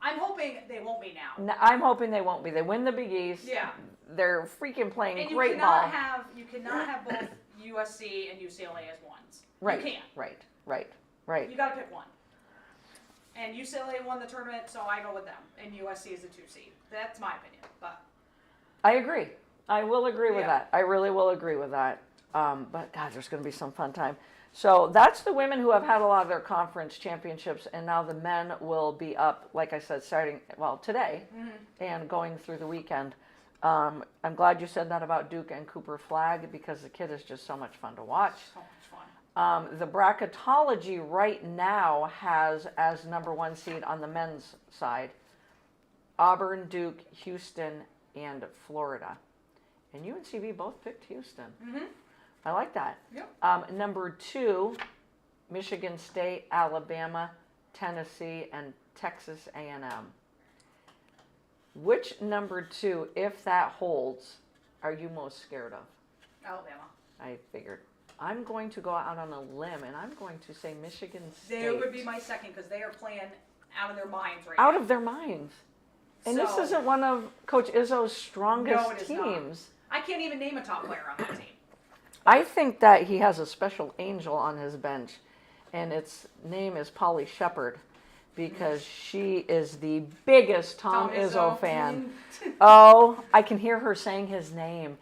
I'm hoping they won't be now. I'm hoping they won't be. They win the Big East. Yeah. They're freaking playing And great ball. you cannot have both USC and UCLA as ones. Right. You can't. Right. You got to pick one. And UCLA won the tournament, so I go with them. And USC is a 2 seed. That's my opinion. But I agree. I will agree with Yeah. that. I really will agree with that. But God, there's going to be some fun time. So that's the women who have had a lot of their conference championships, and now the men will be up, like I said, starting today and going through the weekend. I'm glad you said that about Duke and Cooper Flag, because the kid is just so much fun to watch. so much fun. The bracketology right now has as number 1 seed on the men's side Auburn, Duke, Houston, and Florida. And UNCV both picked Houston. I like that. Yep. Number 2, Michigan State, Alabama, Tennessee, and Texas A&M. Which number 2, if that holds, are you most scared of? Alabama. I figured. I'm going to go out on a limb, and I'm going to say Michigan State. They would be my second because they are playing out of their minds right Out now. of their minds. And this So- isn't one of Coach Izzo's strongest No, it is not. teams. I can't even name a top player on that team. I think that he has a special angel on his bench, and its name is Polly Shepard, because she is the biggest Tom Izzo fan. Oh, I can hear her saying his name.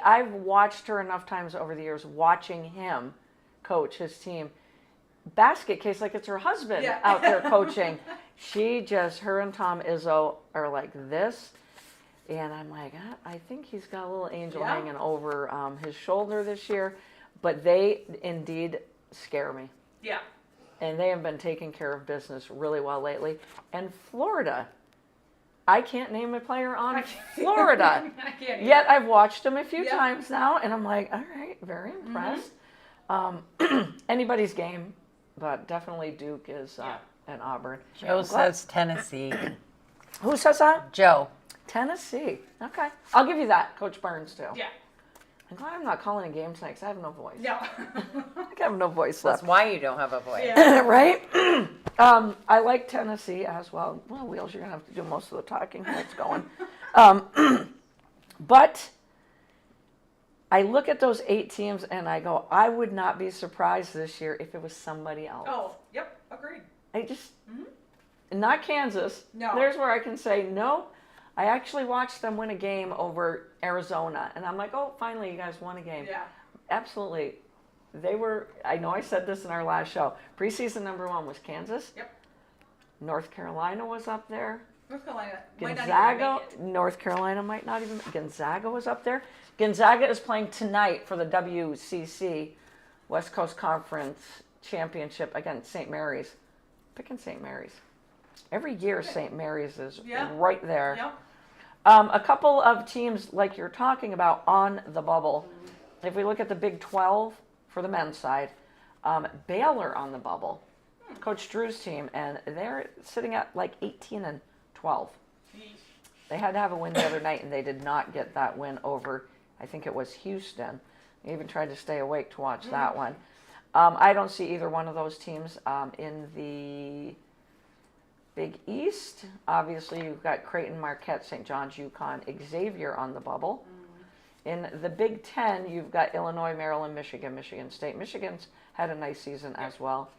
I've watched her enough times over the years, watching him coach his team. Basket case, like it's her husband Yeah. out there coaching. Her and Tom Izzo are like this. And I'm like, I think he's got a little angel Yeah. hanging over his shoulder this year. But they indeed scare me. Yeah. And they have been taking care of business really well lately. And Florida, I can't name a player on Florida. I can't either. Yet I've watched them a few Yeah. times now, and I'm like, all right, very impressed. Anybody's game, but definitely Duke is and Auburn. Joe says Tennessee. Who says that? Joe. Tennessee. Okay. I'll give you that, Coach Burns, too. Yeah. I'm glad I'm not calling a game tonight because I have no voice. No. I have no voice That's left. why you don't have a voice. Yeah. Right? I like Tennessee as well. Well, Wheels, you're going to have to do most of the talking. Let's going. But I look at those 8 teams and I go, I would not be surprised this year if it was somebody else. Oh, yep. Agreed. I just, not Kansas. No. There's where I can say, no. I actually watched them win a game over Arizona. And I'm like, oh, finally, you guys won a game. Yeah. Absolutely. They were, I know I said this in our last show. Preseason number 1 was Kansas. Yep. North Carolina was up there. North Carolina might not even Gonzaga, make it. North Carolina might not even, Gonzaga was up there. Gonzaga is playing tonight for the WCC, West Coast Conference Championship against St. Mary's. Picking St. Mary's. Every year St. Mary's is Yeah. right there. Yep. A couple of teams like you're talking about on the bubble. If we look at the Big 12 for the men's side, Baylor on the bubble, Coach Drew's team, and they're sitting at like 18 and 12. They had to have a win the other night, and they did not get that win over, I think it was Houston. I even tried to stay awake to watch that one. I don't see either one of those teams in the Big East. Obviously, you've got Creighton, Marquette, St. John's, UConn, Xavier on the bubble. In the Big Ten, you've got Illinois, Maryland, Michigan, Michigan State. Michigan's had a nice season as well.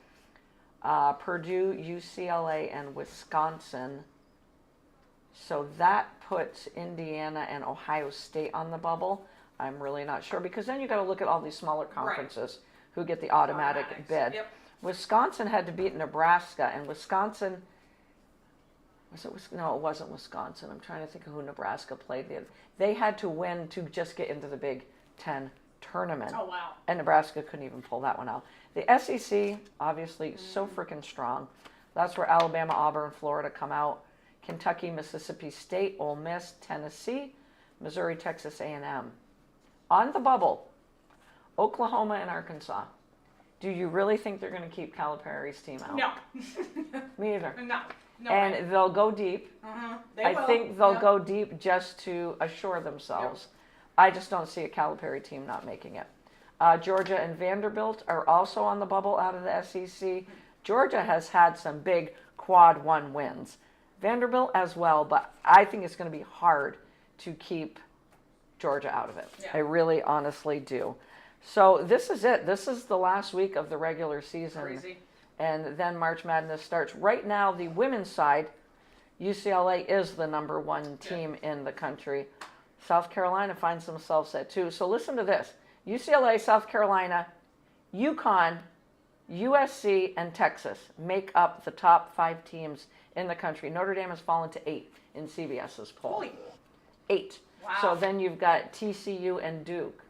Purdue, UCLA, and Wisconsin. So that puts Indiana and Ohio State on the bubble. I'm really not sure, because then you got to look at all these smaller conferences who get the automatic Automatics. bid. Yep. Wisconsin had to beat Nebraska, and Wisconsin, no, it wasn't Wisconsin. I'm trying to think of who Nebraska played. They had to win to just get into the Big Ten tournament. Oh, wow. And Nebraska couldn't even pull that one out. The SEC, obviously, so freaking strong. That's where Alabama, Auburn, Florida come out. Kentucky, Mississippi State, Ole Miss, Tennessee, Missouri, Texas A&M. On the bubble, Oklahoma and Arkansas. Do you really think they're going to keep Calipari's team out? No. Me either. No. No. And they'll go deep. They I will. think they'll Yep. go deep just to assure themselves. I just don't see a Calipari team not making it. Georgia and Vanderbilt are also on the bubble out of the SEC. Georgia has had some big quad 1 wins. Vanderbilt as well, but I think it's going to be hard to keep Georgia out of it. Yeah. I really honestly do. So this is it. This is the last week of the regular season. Crazy. And then March Madness starts. Right now, the women's side, UCLA is the number 1 team in the country. South Carolina finds themselves at 2. So listen to this. UCLA, South Carolina, UConn, USC, and Texas make up the top 5 teams in the country. Notre Dame has fallen to 8 in CBS's poll. Holy. 8. Wow. So then you've got TCU and Duke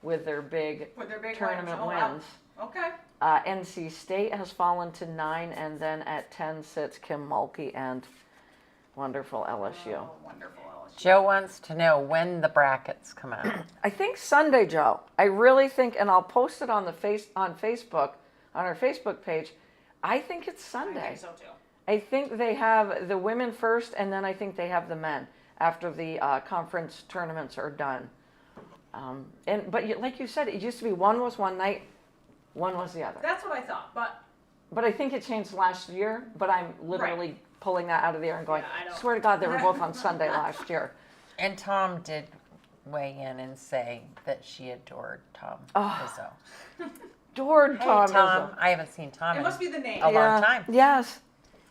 with their big With their big tournament wins. Oh, wow. wins. Okay. NC State has fallen to 9, and then at 10 sits Kim Mulkey and wonderful LSU. Oh, wonderful LSU. Joe wants to know when the brackets come out. I think Sunday, Joe. I really think, and I'll post it on the on Facebook, on our Facebook page. I think it's I Sunday. think so too. I think they have the women first, and then I think they have the men after the conference tournaments are done. But like you said, it used to be one was one night, one was the other. That's what I thought, but But I think it changed last year. But I'm literally pulling that out of the air and going, Yeah, I know. swear to God, they were both on Sunday last year. And Tom did weigh in and say that she adored Tom Izzo. Adored Hey, Tom. Tom. Izzo. I haven't seen Tom it in must be the name. a long time. Yes.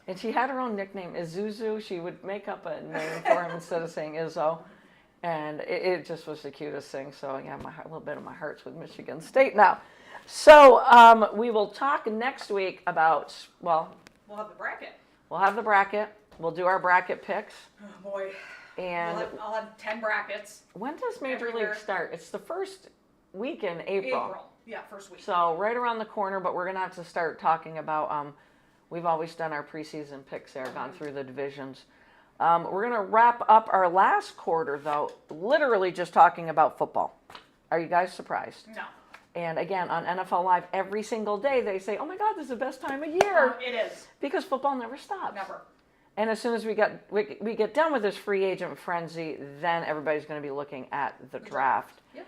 And she had her own nickname, Izuzu. She would make up a name for him instead of saying Izzo. And it just was the cutest thing. So, yeah, a little bit of my heart's with Michigan State now. So, we will talk next week about, well, We'll have the bracket. we'll have the bracket. We'll do our bracket picks. Oh boy. And I'll have 10 brackets. when does Major everywhere. League start? It's the first week in April. Yeah, first week. So right around the corner, but we're going to have to start talking about, we've always done our preseason picks there, gone through the divisions. We're going to wrap up our last quarter, though, literally just talking about football. Are you guys surprised? No. And again, on NFL Live, every single day they say, oh my God, this is the best time of year. It is. Because football never stops. Never. And as soon as we get done with this free agent frenzy, then everybody's going to be looking at the draft. Yep.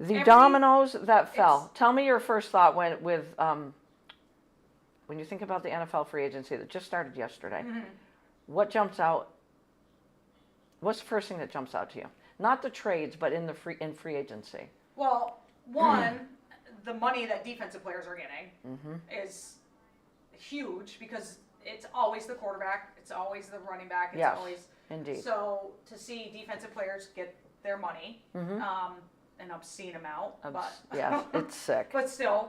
The dominoes that fell. Tell me your first thought when you think about the NFL free agency that just started yesterday. Mm-hmm. What jumps out? What's the first thing that jumps out to you? Not the trades, but in free agency. Well, one, the money that defensive players are getting is huge because it's always the quarterback, it's always the running back, it's Yes, always indeed. So to see defensive players get their money, an obscene amount, but Yeah, it's sick. but still,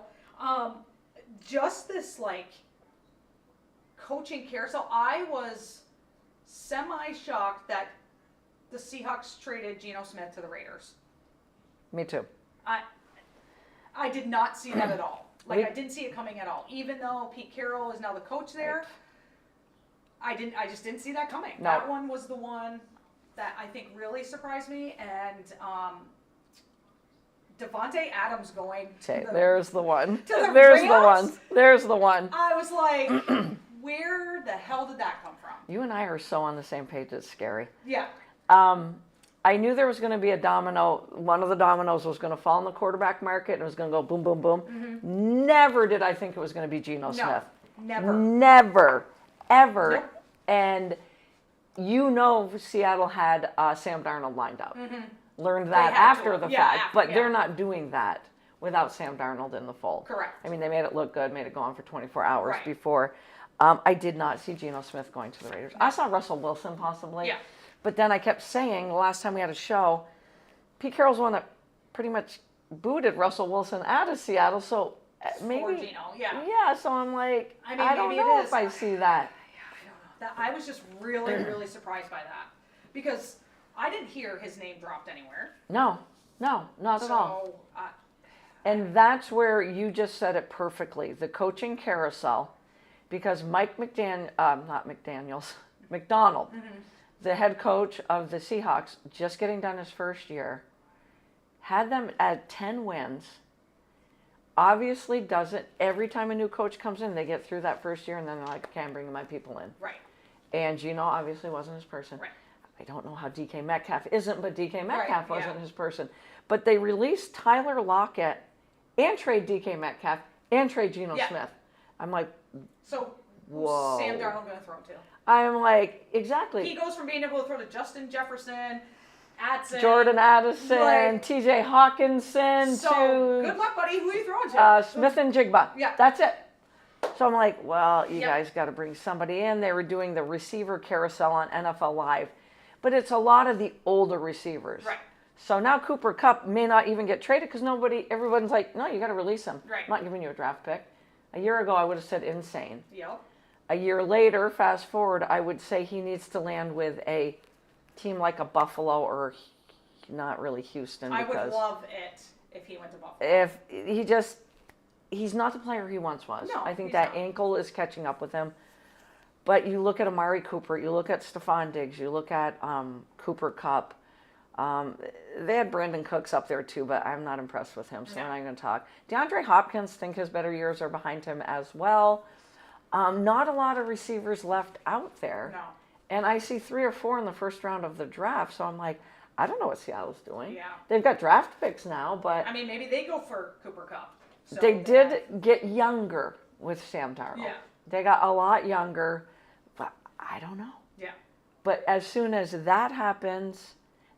just this like coaching carousel. I was semi-shocked that the Seahawks traded Geno Smith to the Raiders. Me too. I did not see that at all. Like We- I didn't see it coming at all. Even though Pete Carroll is now the coach there, I just didn't see that coming. No. That one was the one that I think really surprised me. And Devontae Adams going to Okay, the, there's the one. to the There's the Rams? one. There's the one. I was like, where the hell did that come from? You and I are so on the same page. It's scary. Yeah. I knew there was going to be a domino. One of the dominoes was going to fall in the quarterback market and it was going to go boom, boom, boom. Never did I think it was going to be Geno Smith. Never. Never, ever. Nope. And Seattle had Sam Darnold lined up. Learned that had after to. the Yeah, fact, after, but yeah. they're not doing that without Sam Darnold in the fold. Correct. I mean, they made it look good, made it go on for 24 hours Right. before. I did not see Geno Smith going to the Raiders. I saw Russell Wilson possibly. Yeah. But then I kept saying the last time we had a show, Pete Carroll's the one that pretty much booted Russell Wilson out of Seattle. So maybe. For Geno, yeah. Yeah. So I'm like, I I, mean, don't maybe it know is. if I see that. I don't know. That I was just really, really surprised by that because I didn't hear his name dropped anywhere. No, not at all. So And that's where you just said it perfectly. The coaching carousel, because McDonald, the head coach of the Seahawks, just getting done his first year, had them at 10 wins. Obviously doesn't, every time a new coach comes in, they get through that first year and then they're like, okay, I'm bringing my people in. right. And Geno obviously wasn't his person. Right. I don't know how DK Metcalf isn't, but DK Metcalf Right, wasn't yeah. his person. But they released Tyler Lockett and trade DK Metcalf and trade Geno Yeah. Smith. I'm like, So Whoa. who's Sam Darnold going to throw to? I'm like, exactly. He goes from being able to throw to Justin Jefferson, Addison, Jordan Addison, Like- TJ Hawkinson So good to luck, buddy. Who are you throwing to? Smith and Jigba. Yeah. That's it. So I'm like, well, you Yep. guys got to bring somebody in. They were doing the receiver carousel on NFL Live, but it's a lot of the older receivers. Right. So now Cooper Kupp may not even get traded because everyone's like, no, you got to release him. Right. I'm not giving you a draft pick. A year ago, I would have said insane. Yep. A year later, fast forward, I would say he needs to land with a team like a Buffalo or not really Houston. I Because would love it if he went to Buffalo. if he's not the player he once was. No, I think he's that not. ankle is catching up with him. But you look at Amari Cooper, you look at Stephon Diggs, you look at Cooper Kupp, They had Brandon Cooks up there too, but I'm not impressed with him, so No. we're not going to talk. DeAndre Hopkins, think his better years are behind him as well. Not a lot of receivers left out there. No. And I see 3 or 4 in the first round of the draft, so I'm like, I don't know what Seattle's doing. Yeah. They've got draft picks now, but I mean, maybe they go for Cooper Kupp. So they did get younger with Sam Darnold. Yeah. They got a lot younger, but I don't know. Yeah. But as soon as that happens,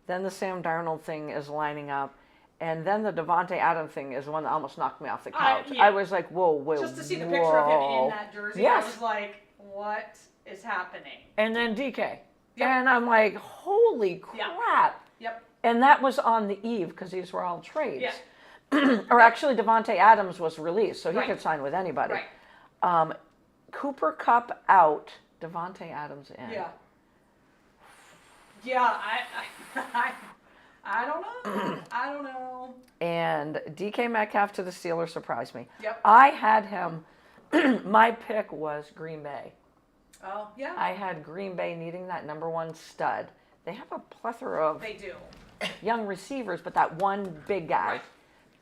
then the Sam Darnold thing is lining up. And then the Devontae Adams thing is the one that almost knocked me off the couch. Yeah. I was like, whoa. Just to see the picture of him in that jersey, Yes. I was like, what is happening? And then DK. Yep. And I'm like, holy crap. Yep. And that was on the eve because these were all trades. Yeah. Or actually, Devontae Adams was released, so he Right. could sign with anybody. Right. Cooper Kupp out, Devontae Adams in. Yeah. Yeah, I don't know. I don't know. And DK Metcalf to the Steelers surprised me. Yep. I had him, my pick was Green Bay. Oh, yeah. I had Green Bay needing that number 1 stud. They have a plethora of They do. young receivers, but that one big guy. Right.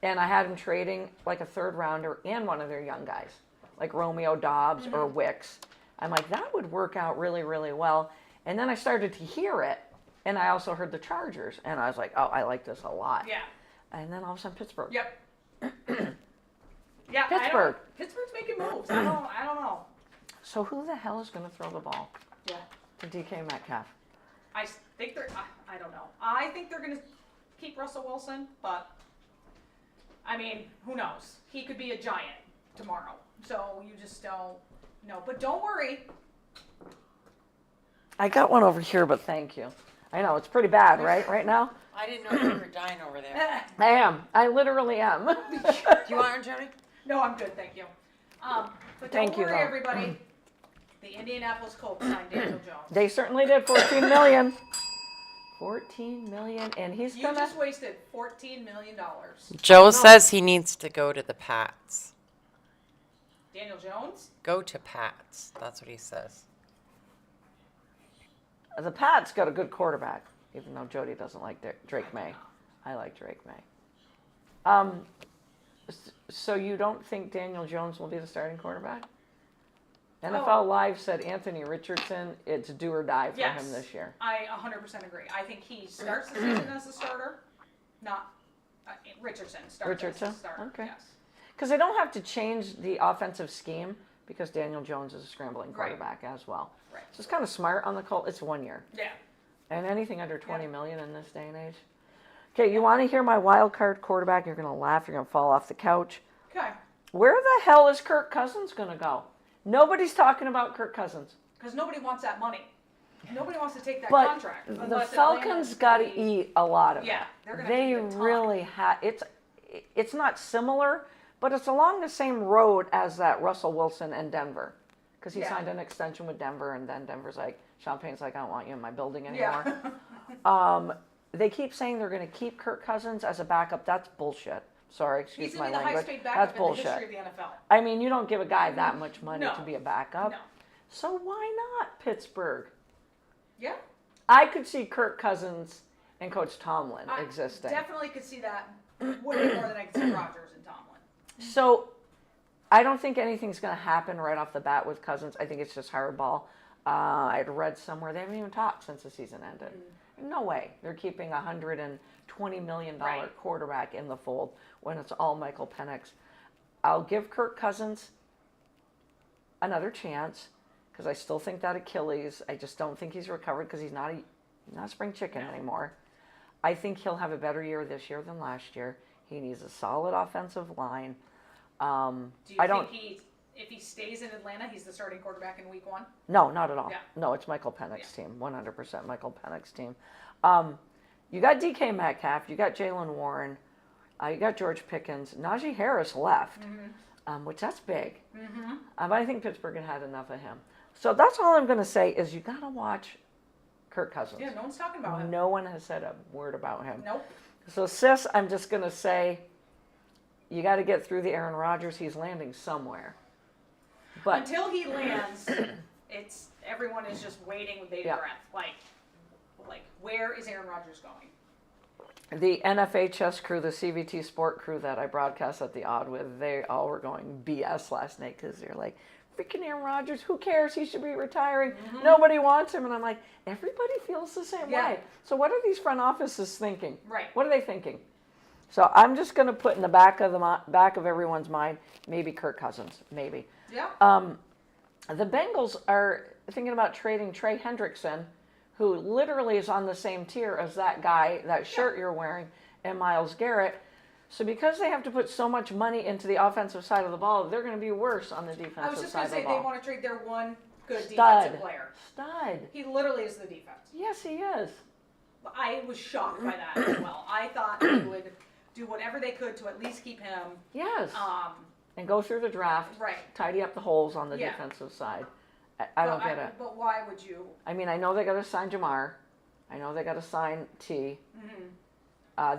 And I had him trading like a 3rd rounder and one of their young guys, like Romeo Dobbs or Wicks. I'm like, that would work out really, really well. And then I started to hear it, and I also heard the Chargers, and I was like, oh, I like this a lot. Yeah. And then all of a sudden, Pittsburgh. Yep. Yeah. Pittsburgh. Pittsburgh's making moves. I don't know. So who the hell is going to throw the ball Yeah. to DK Metcalf? I think they're. I don't know. I think they're going to keep Russell Wilson, but I mean, who knows? He could be a giant tomorrow. So you just don't know. But don't worry. I got one over here, but thank you. I know, it's pretty bad, right now? I didn't know you were dying over there. I am. I literally am. Do you want her, Jody? No, I'm good, thank you. But Thank don't you, worry, though. everybody. The Indianapolis Colts signed Daniel Jones. They certainly did. 14 million. 14 million, and he's You gonna. just wasted $14 million. Joe says he needs to go to the Pats. Daniel Jones? Go to Pats. That's what he says. The Pats got a good quarterback, even though Jody doesn't like Drake May. I like Drake May. So you don't think Daniel Jones will be the starting quarterback? NFL Live said Anthony Richardson, it's do or die for him this year. I 100% agree. I think he starts the season as a starter, not Richardson starts as a starter. Okay. Yes. Because they don't have to change the offensive scheme because Daniel Jones is a scrambling Right. quarterback as well. Right. So it's kind of smart on the Colts. It's 1 year. Yeah. And anything under 20 million in this day and age. Okay, you want to hear my wild card quarterback? You're going to laugh. You're going to fall off the couch. Okay. Where the hell is Kirk Cousins going to go? Nobody's talking about Kirk Cousins. Because nobody wants that money. Nobody wants to take that But contract. the unless Falcons Atlanta's got to gonna be- eat a lot of Yeah, it. they're gonna They eat a ton. really have. It's not similar, but it's along the same road as that Russell Wilson and Denver. Because he Yeah. signed an extension with Denver, and then Denver's like, Sean Payne's like, I don't want you in my building anymore. Yeah. They keep saying they're going to keep Kirk Cousins as a backup. That's bullshit. Sorry, excuse He's my going to be the language. highest paid That's backup in the bullshit. history of the NFL. I mean, you don't give a guy that much money No. to be a backup. No. So why not Pittsburgh? Yeah. I could see Kirk Cousins and Coach Tomlin I existing. definitely could see that way more than I could see Rodgers and Tomlin. So I don't think anything's going to happen right off the bat with Cousins. I think it's just hardball. I'd read somewhere they haven't even talked since the season ended. No way. They're keeping a $120 million Right. quarterback in the fold when it's all Michael Penix. I'll give Kirk Cousins another chance because I still think that Achilles, I just don't think he's recovered because he's not a spring chicken anymore. I think he'll have a better year this year than last year. He needs a solid offensive line. Do you I don't. think if he stays in Atlanta, he's the starting quarterback in week 1? No, not at all. Yeah. No, it's Michael Penix's team. 100% Michael Penix's team. You got DK Metcalf. You got Jalen Warren. You got George Pickens. Najee Harris left, which that's big. But I think Pittsburgh had enough of him. So that's all I'm going to say is you got to watch Kirk Cousins. Yeah, no one's talking about him. No one has said a word about him. Nope. So, sis, I'm just going to say you got to get through the Aaron Rodgers. He's landing somewhere. But Until he lands, everyone is just waiting with bated Yeah. breath. Like, where is Aaron Rodgers going? The NFHS crew, the CVT sport crew that I broadcast at the Odd with, they all were going BS last night because they're like, freaking Aaron Rodgers, who cares? He should be retiring. Nobody wants him. And I'm like, everybody feels the same way. So what are these front offices thinking? Right. What are they thinking? So I'm just going to put in the back of everyone's mind, maybe Kirk Cousins, maybe. Yeah. The Bengals are thinking about trading Trey Hendrickson, who literally is on the same tier as that guy, that shirt you're wearing, and Myles Garrett. So because they have to put so much money into the offensive side of the ball, they're going to be worse on the defensive side of the ball. I was just going to say, they want to trade their one good Stud. defensive player. Stud. He literally is the defense. Yes, he is. I was shocked by that as well. I thought they would do whatever they could to at least keep him. Yes. And go through the draft. Right. Tidy up the holes on the defensive side. I don't get it. But why would you? I mean, I know they got to sign Jamar. I know they got to sign T.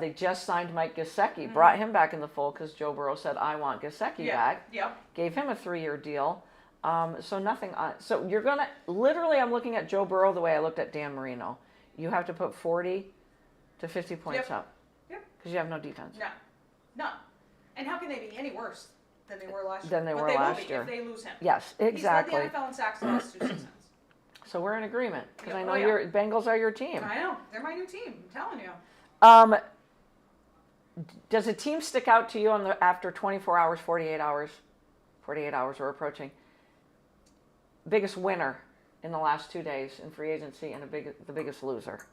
They just signed Mike Gesicki, brought him back in the fold because Joe Burrow said, I want Gesicki back. Yep. Gave him a 3-year deal. So nothing on. So you're going to, literally, I'm looking at Joe Burrow the way I looked at Dan Marino. You have to put 40 to 50 points up. Yep. Because you have no defense. No. None. And how can they be any worse than they were last year? Than they were last year. If they lose him. Yes, exactly. He's led the NFL in sacks the last 2 seasons. So we're in agreement because Yeah, I know oh, yeah. your Bengals are your team. I know. They're my new team. I'm telling you. Does a team stick out to you after 24 hours, 48 hours? 48 hours we're approaching. Biggest winner in the last 2 days in free agency and the biggest loser.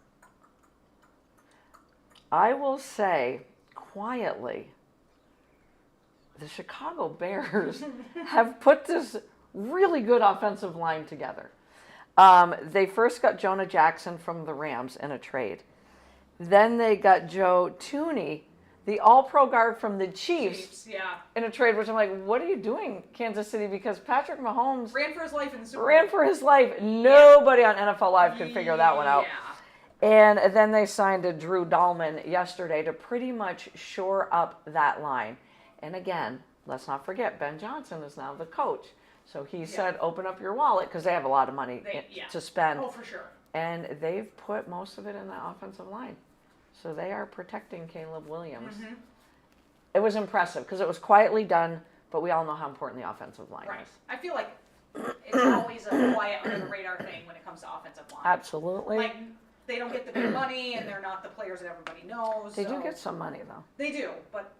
I will say quietly, the Chicago Bears have put this really good offensive line together. They first got Jonah Jackson from the Rams in a trade. Then they got Joe Thuney, the all-pro guard from the Chiefs, in a trade, which I'm like, what are you doing, Kansas City? Because Patrick Mahomes ran for his life in the Super Bowl. ran for his life. Nobody on NFL Live could figure that one out. And then they signed a Drew Dahlman yesterday to pretty much shore up that line. And again, let's not forget, Ben Johnson is now the coach. So he said, open up your wallet, because they have a lot of money to spend. Oh, for sure. And they've put most of it in the offensive line. So they are protecting Caleb Williams. It was impressive, because it was quietly done, but we all know how important the offensive line is. I feel like it's always a quiet, under the radar thing when it comes to offensive line. Absolutely. Like, they don't get the big money, and they're not the players that everybody knows. They do get some money, though. They do, but,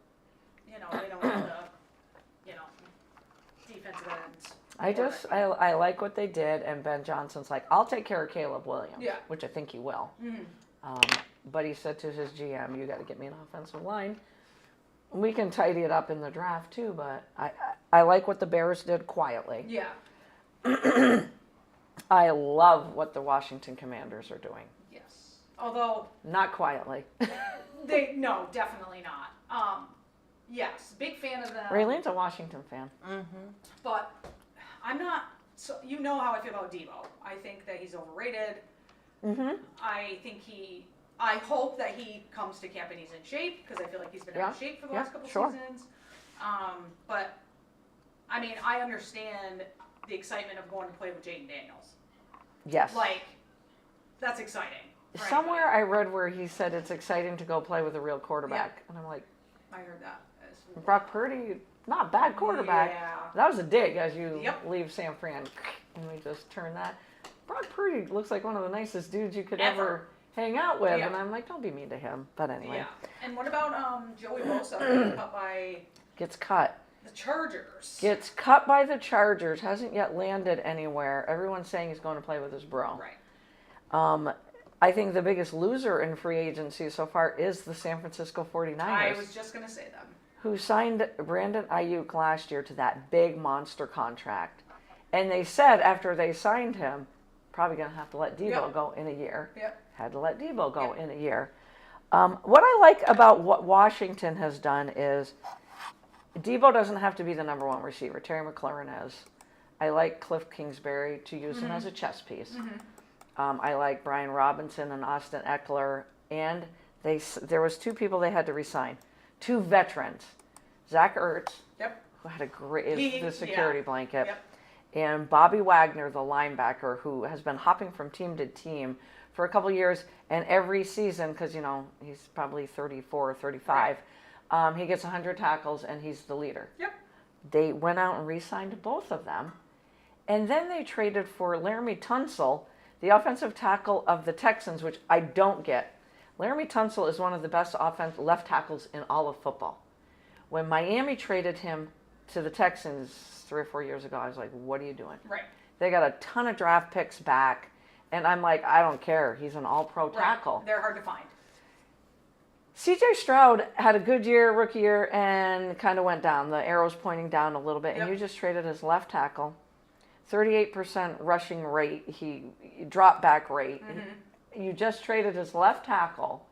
they don't have the, defensive ends. I like what they did, and Ben Johnson's like, I'll take care of Caleb Williams, which I think he will. But he said to his GM, you got to get me an offensive line. We can tidy it up in the draft, too, but I like what the Bears did quietly. Yeah. I love what the Washington Commanders are doing. Yes. Although. Not quietly. No, definitely not. Yes, big fan of them. Raylene's a Washington fan. But I'm not, so you know how I feel about Debo. I think that he's overrated. I hope that he comes to camp and he's in shape, because I feel like he's been out of shape for the last couple seasons. But, I mean, I understand the excitement of going to play with Jaden Daniels. Yes. Like, that's exciting. Somewhere I read where he said it's exciting to go play with a real quarterback. And I'm like, I heard that. Brock Purdy, not bad quarterback. Yeah. That was a dig as you leave San Fran. And we just turn that. Brock Purdy looks like one of the nicest dudes you could ever hang out with. And I'm like, don't be mean to him. But anyway. Yeah. And what about Joey Bosa getting cut by... Gets cut. The Chargers. Gets cut by the Chargers. Hasn't yet landed anywhere. Everyone's saying he's going to play with his bro. Right. I think the biggest loser in free agency so far is the San Francisco 49ers. I was just going to say them. Who signed Brandon Ayuk last year to that big monster contract. And they said after they signed him, probably going to have to let Debo go in a year. Had to let Debo go in a year. What I like about what Washington has done is Debo doesn't have to be the number one receiver. Terry McLaurin is. I like Cliff Kingsbury to use him as a chess piece. I like Brian Robinson and Austin Eckler. And there was 2 people they had to resign. 2 veterans. Zach Ertz, who had a great, is the security blanket. and Bobby Wagner, the linebacker, who has been hopping from team to team for a couple years, and every season, because, you know, he's probably 34 or 35, he gets 100 tackles, and he's the leader. Yep. They went out and re-signed both of them, and then they traded for Laramie Tunsil, the offensive tackle of the Texans, which I don't get. Laramie Tunsil is one of the best left tackles in all of football. When Miami traded him to the Texans 3 or 4 years ago, I was like, what are you doing? Right. They got a ton of draft picks back, and I'm like, I don't care. He's an all-pro Right. tackle. They're hard to find. CJ Stroud had a good year, rookie year, and kind of went down. The arrow's pointing down a little bit, and Yep. you just traded his left tackle. 38% rushing rate, he drop back rate. You just traded his left tackle.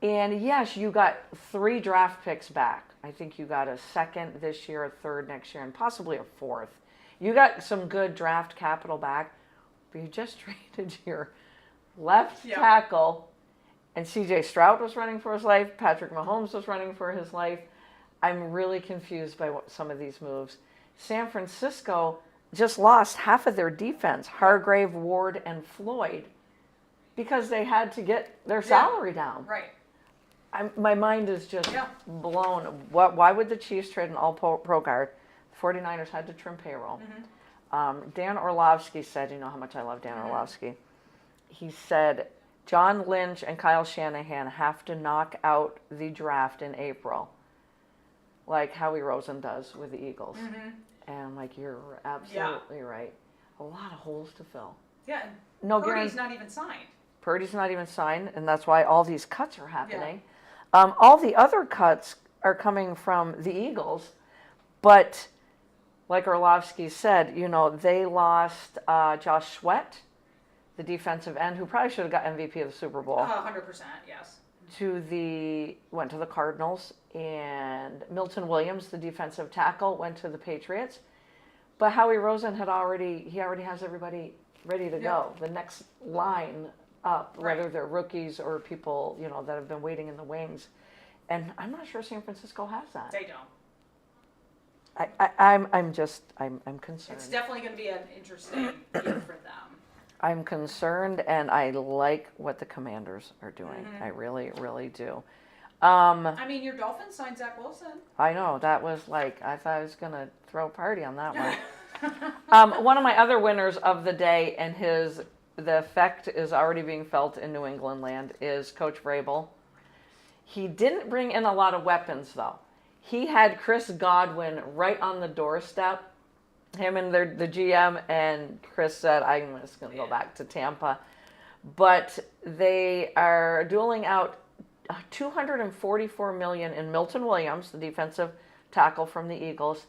And yes, you got 3 draft picks back. I think you got a second this year, a third next year, and possibly a fourth. You got some good draft capital back, but you just traded your left Yep. tackle, and CJ Stroud was running for his life. Patrick Mahomes was running for his life. I'm really confused by some of these moves. San Francisco just lost half of their defense, Hargrave, Ward, and Floyd, because they had to get their salary down. Right. My mind is just Yeah. blown. Why would the Chiefs trade an all-pro guard? The 49ers had to trim payroll. Dan Orlovsky said, you know how much I love Dan Orlovsky. He said, John Lynch and Kyle Shanahan have to knock out the draft in April, like Howie Rosen does with the Eagles. And I'm like, you're absolutely right. A lot of holes to fill. Yeah. And No Purdy's guarantee. not even signed. Purdy's not even signed, and that's why all these cuts are happening. All the other cuts are coming from the Eagles, but like Orlovsky said, you know, they lost Josh Sweat, the defensive end, who probably should have got MVP of the Super Bowl. 100%, yes. Went to the Cardinals, and Milton Williams, the defensive tackle, went to the Patriots. But Howie Rosen already has everybody ready to go. The next line up, whether they're rookies or people, you know, that have been waiting in the wings. And I'm not sure San Francisco has that. They don't. I'm concerned. It's definitely going to be an interesting year for them. I'm concerned, and I like what the Commanders are doing. I really, really do. I mean, your Dolphins signed Zach Wilson. I know, that was like, I thought I was going to throw a party on that one. One of my other winners of the day, and the effect is already being felt in New England land, is Coach Vrabel. He didn't bring in a lot of weapons, though. He had Chris Godwin right on the doorstep, him and the GM, and Chris said, I'm just going to go back to Tampa. But they are dueling out $244 million in Milton Williams, the defensive tackle from the Eagles,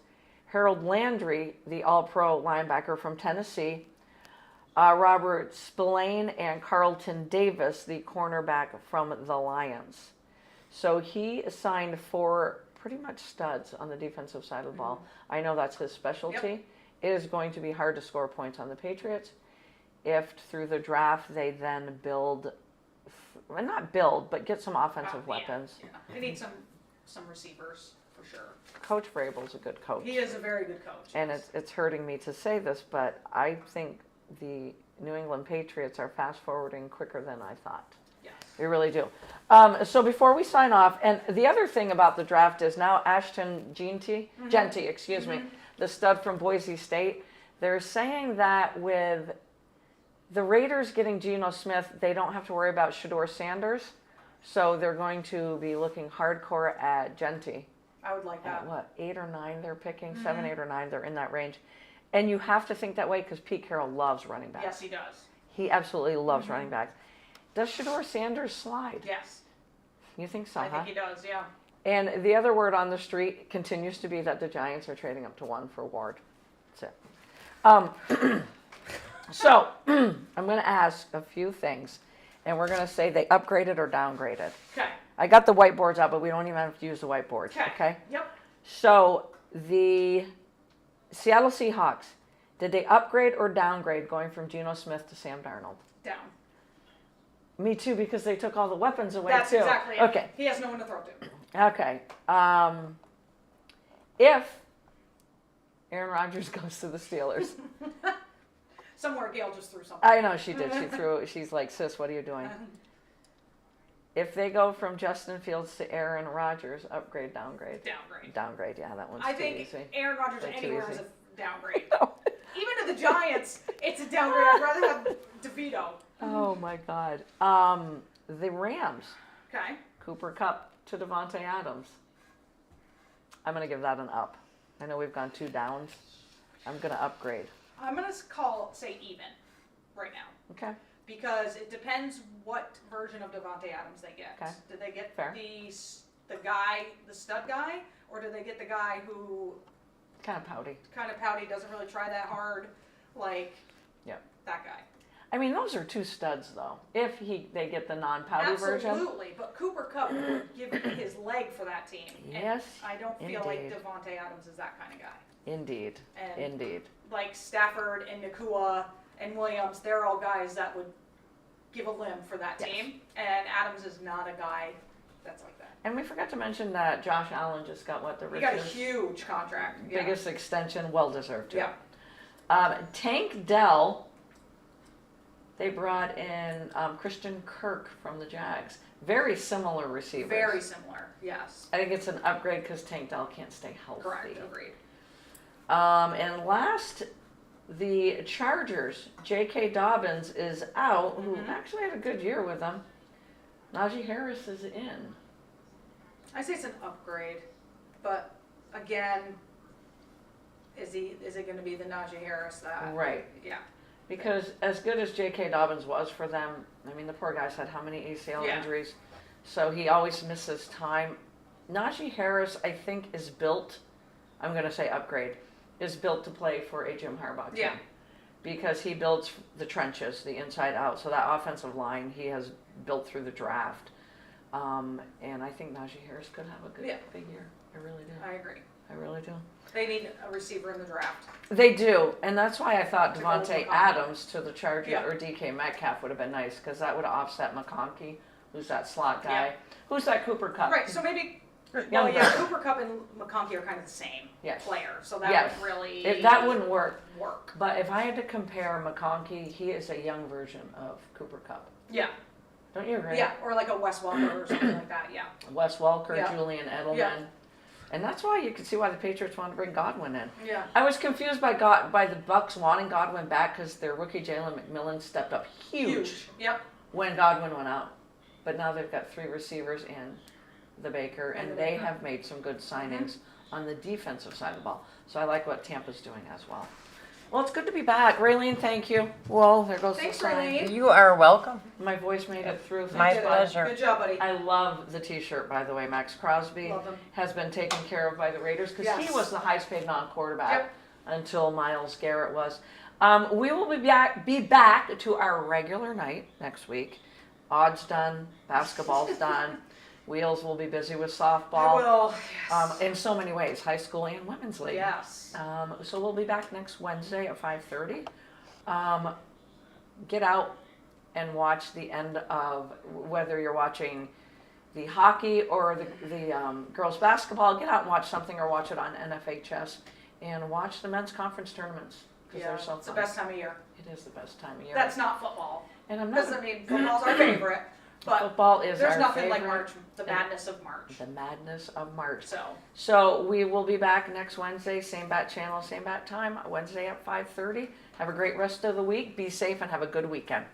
Harold Landry, the all-pro linebacker from Tennessee, Robert Spillane, and Carlton Davis, the cornerback from the Lions. So he signed 4 pretty much studs on the defensive side of the ball. I know that's his specialty. Yep. It is going to be hard to score points on the Patriots if through the draft they then but get some offensive weapons. Yeah. They need some receivers for sure. Coach Vrabel's a good coach. He is a very good coach. And yes. it's hurting me to say this, but I think the New England Patriots are fast forwarding quicker than I thought. Yes. They really do. So before we sign off, and the other thing about the draft is now Ashton Genty, the stud from Boise State, they're saying that with the Raiders getting Geno Smith, they don't have to worry about Shedeur Sanders. So they're going to be looking hardcore at Genty. I would like that. At what, 8 or 9 they're picking? 7, 8, or 9, they're in that range. And you have to think that way because Pete Carroll loves running backs. Yes, he does. He absolutely loves running backs. Does Shedeur Sanders slide? Yes. You think so, I think he does, yeah. And the other word on the street continues to be that the Giants are trading up to 1 for Ward. That's it. So, I'm going to ask a few things, and we're going to say they upgraded or downgraded. Okay. I got the whiteboards out, but we don't even have to use the whiteboards, okay? Yep. So, the Seattle Seahawks, did they upgrade or downgrade going from Geno Smith to Sam Darnold? Down. Me too, because they took all the weapons away, That's too. exactly it. Okay. He has no one to throw to. Okay. If Aaron Rodgers goes to the Steelers. Somewhere Gail just threw something. I know she did. She's like, sis, what are you doing? If they go from Justin Fields to Aaron Rodgers, upgrade, downgrade. Downgrade. Downgrade, yeah, that one's I too think easy. Aaron Rodgers Way too anywhere is easy. a downgrade. Even to the Giants, it's a downgrade. I'd rather have DeVito. Oh my God. The Rams, Okay. Cooper Kupp to Devontae Adams. I'm going to give that an up. I know we've gone 2 downs. I'm going to upgrade. I'm going to say even right now. Okay. Because it depends what version of Devontae Adams they get. Okay. Do they get Fair. the guy, the stud guy, or do they get the guy who Kind of pouty. kind of pouty, doesn't really try that hard, like Yep. that guy? I mean, those are 2 studs, though. If they get the non-pouty version. Absolutely, but Cooper Kupp would give his leg for that team. And Yes, I don't feel like indeed. Devontae Adams is that kind of guy. Indeed. And Indeed. like Stafford and Nakua and Williams, they're all guys that would give a limb for that Yes. team. And Adams is not a guy that's like that. And we forgot to mention that Josh Allen just got what the He got a richest, huge contract. Yeah. biggest extension, well deserved. Too. Yeah. Tank Dell. They brought in Christian Kirk from the Jags. Very similar receivers. Very similar. Yes. I think it's an upgrade because Tank Dell can't stay healthy. Correct. Agreed. And last, the Chargers. J.K. Dobbins is out, who actually had a good year with them. Najee Harris is in. I say it's an upgrade, but again, is it going to be the Najee Harris that? Right. Yeah. Because as good as J.K. Dobbins was for them, I mean, the poor guy's had how many ACL Yeah. injuries? So he always misses time. Najee Harris, I think, is built, I'm going to say upgrade, is built to play for a Jim Harbaugh team. Yeah. Because he builds the trenches, the inside out. So that offensive line he has built through the draft. And I think Najee Harris could have a good big year. I really do. I agree. I really do. They need a receiver in the draft. They do, and that's why I thought To go with Devontae McConkey. Adams to the Chargers Yeah. or DK Metcalf would have been nice because that would have offset McConkey, who's that slot guy. Yeah. Who's that Cooper Kupp? Right. So maybe. Young Well, yeah. version. Cooper Kupp and McConkey are kind of the same Yes. player, so that Yes. would really. If that wouldn't work. work. But if I had to compare McConkey, he is a young version of Cooper Kupp. Yeah. Don't you agree? Yeah. Or like a Wes Welker or something like that. Yeah. Wes Welker, Yeah. Julian Edelman. Yeah. And that's why you can see why the Patriots wanted to bring Godwin in. Yeah. I was confused by the Bucks wanting Godwin back because their rookie Jalen McMillan stepped up huge Yep. when Godwin went out. But now they've got 3 receivers and the Baker, And and the they Baker. have made some good signings on the defensive side of the ball. So I like what Tampa's doing as well. Well, it's good to be back. Raylene, thank you. Well, there goes Thanks, the sign. Raylene. You are welcome. My voice made it through. Thank My you. Good. pleasure. Good job, buddy. I love the T-shirt, by the way. Max Crosby Love him. has been taken care of by the Raiders because he Yes. was the highest paid non-quarterback Yep. until Myles Garrett was. We will be back to our regular night next week. Odds done, basketball's done. Wheels will be busy with softball. I will. Yes. In so many ways, high school and women's league. Yes. So we'll be back next Wednesday at 5:30. Get out and watch the end of, whether you're watching the hockey or the girls basketball, get out and watch something or watch it on NFHS and watch the men's conference tournaments because Yeah. they're so It's the fun. best time of year. It is the best time of year. That's not football. and I'm Because not, I mean, football's our favorite, but football is there's our nothing favorite. like March, the madness of March. The madness of March. So, So we will be back next Wednesday, same bat channel, same bat time, Wednesday at 5:30. Have a great rest of the week. Be safe and have a good weekend.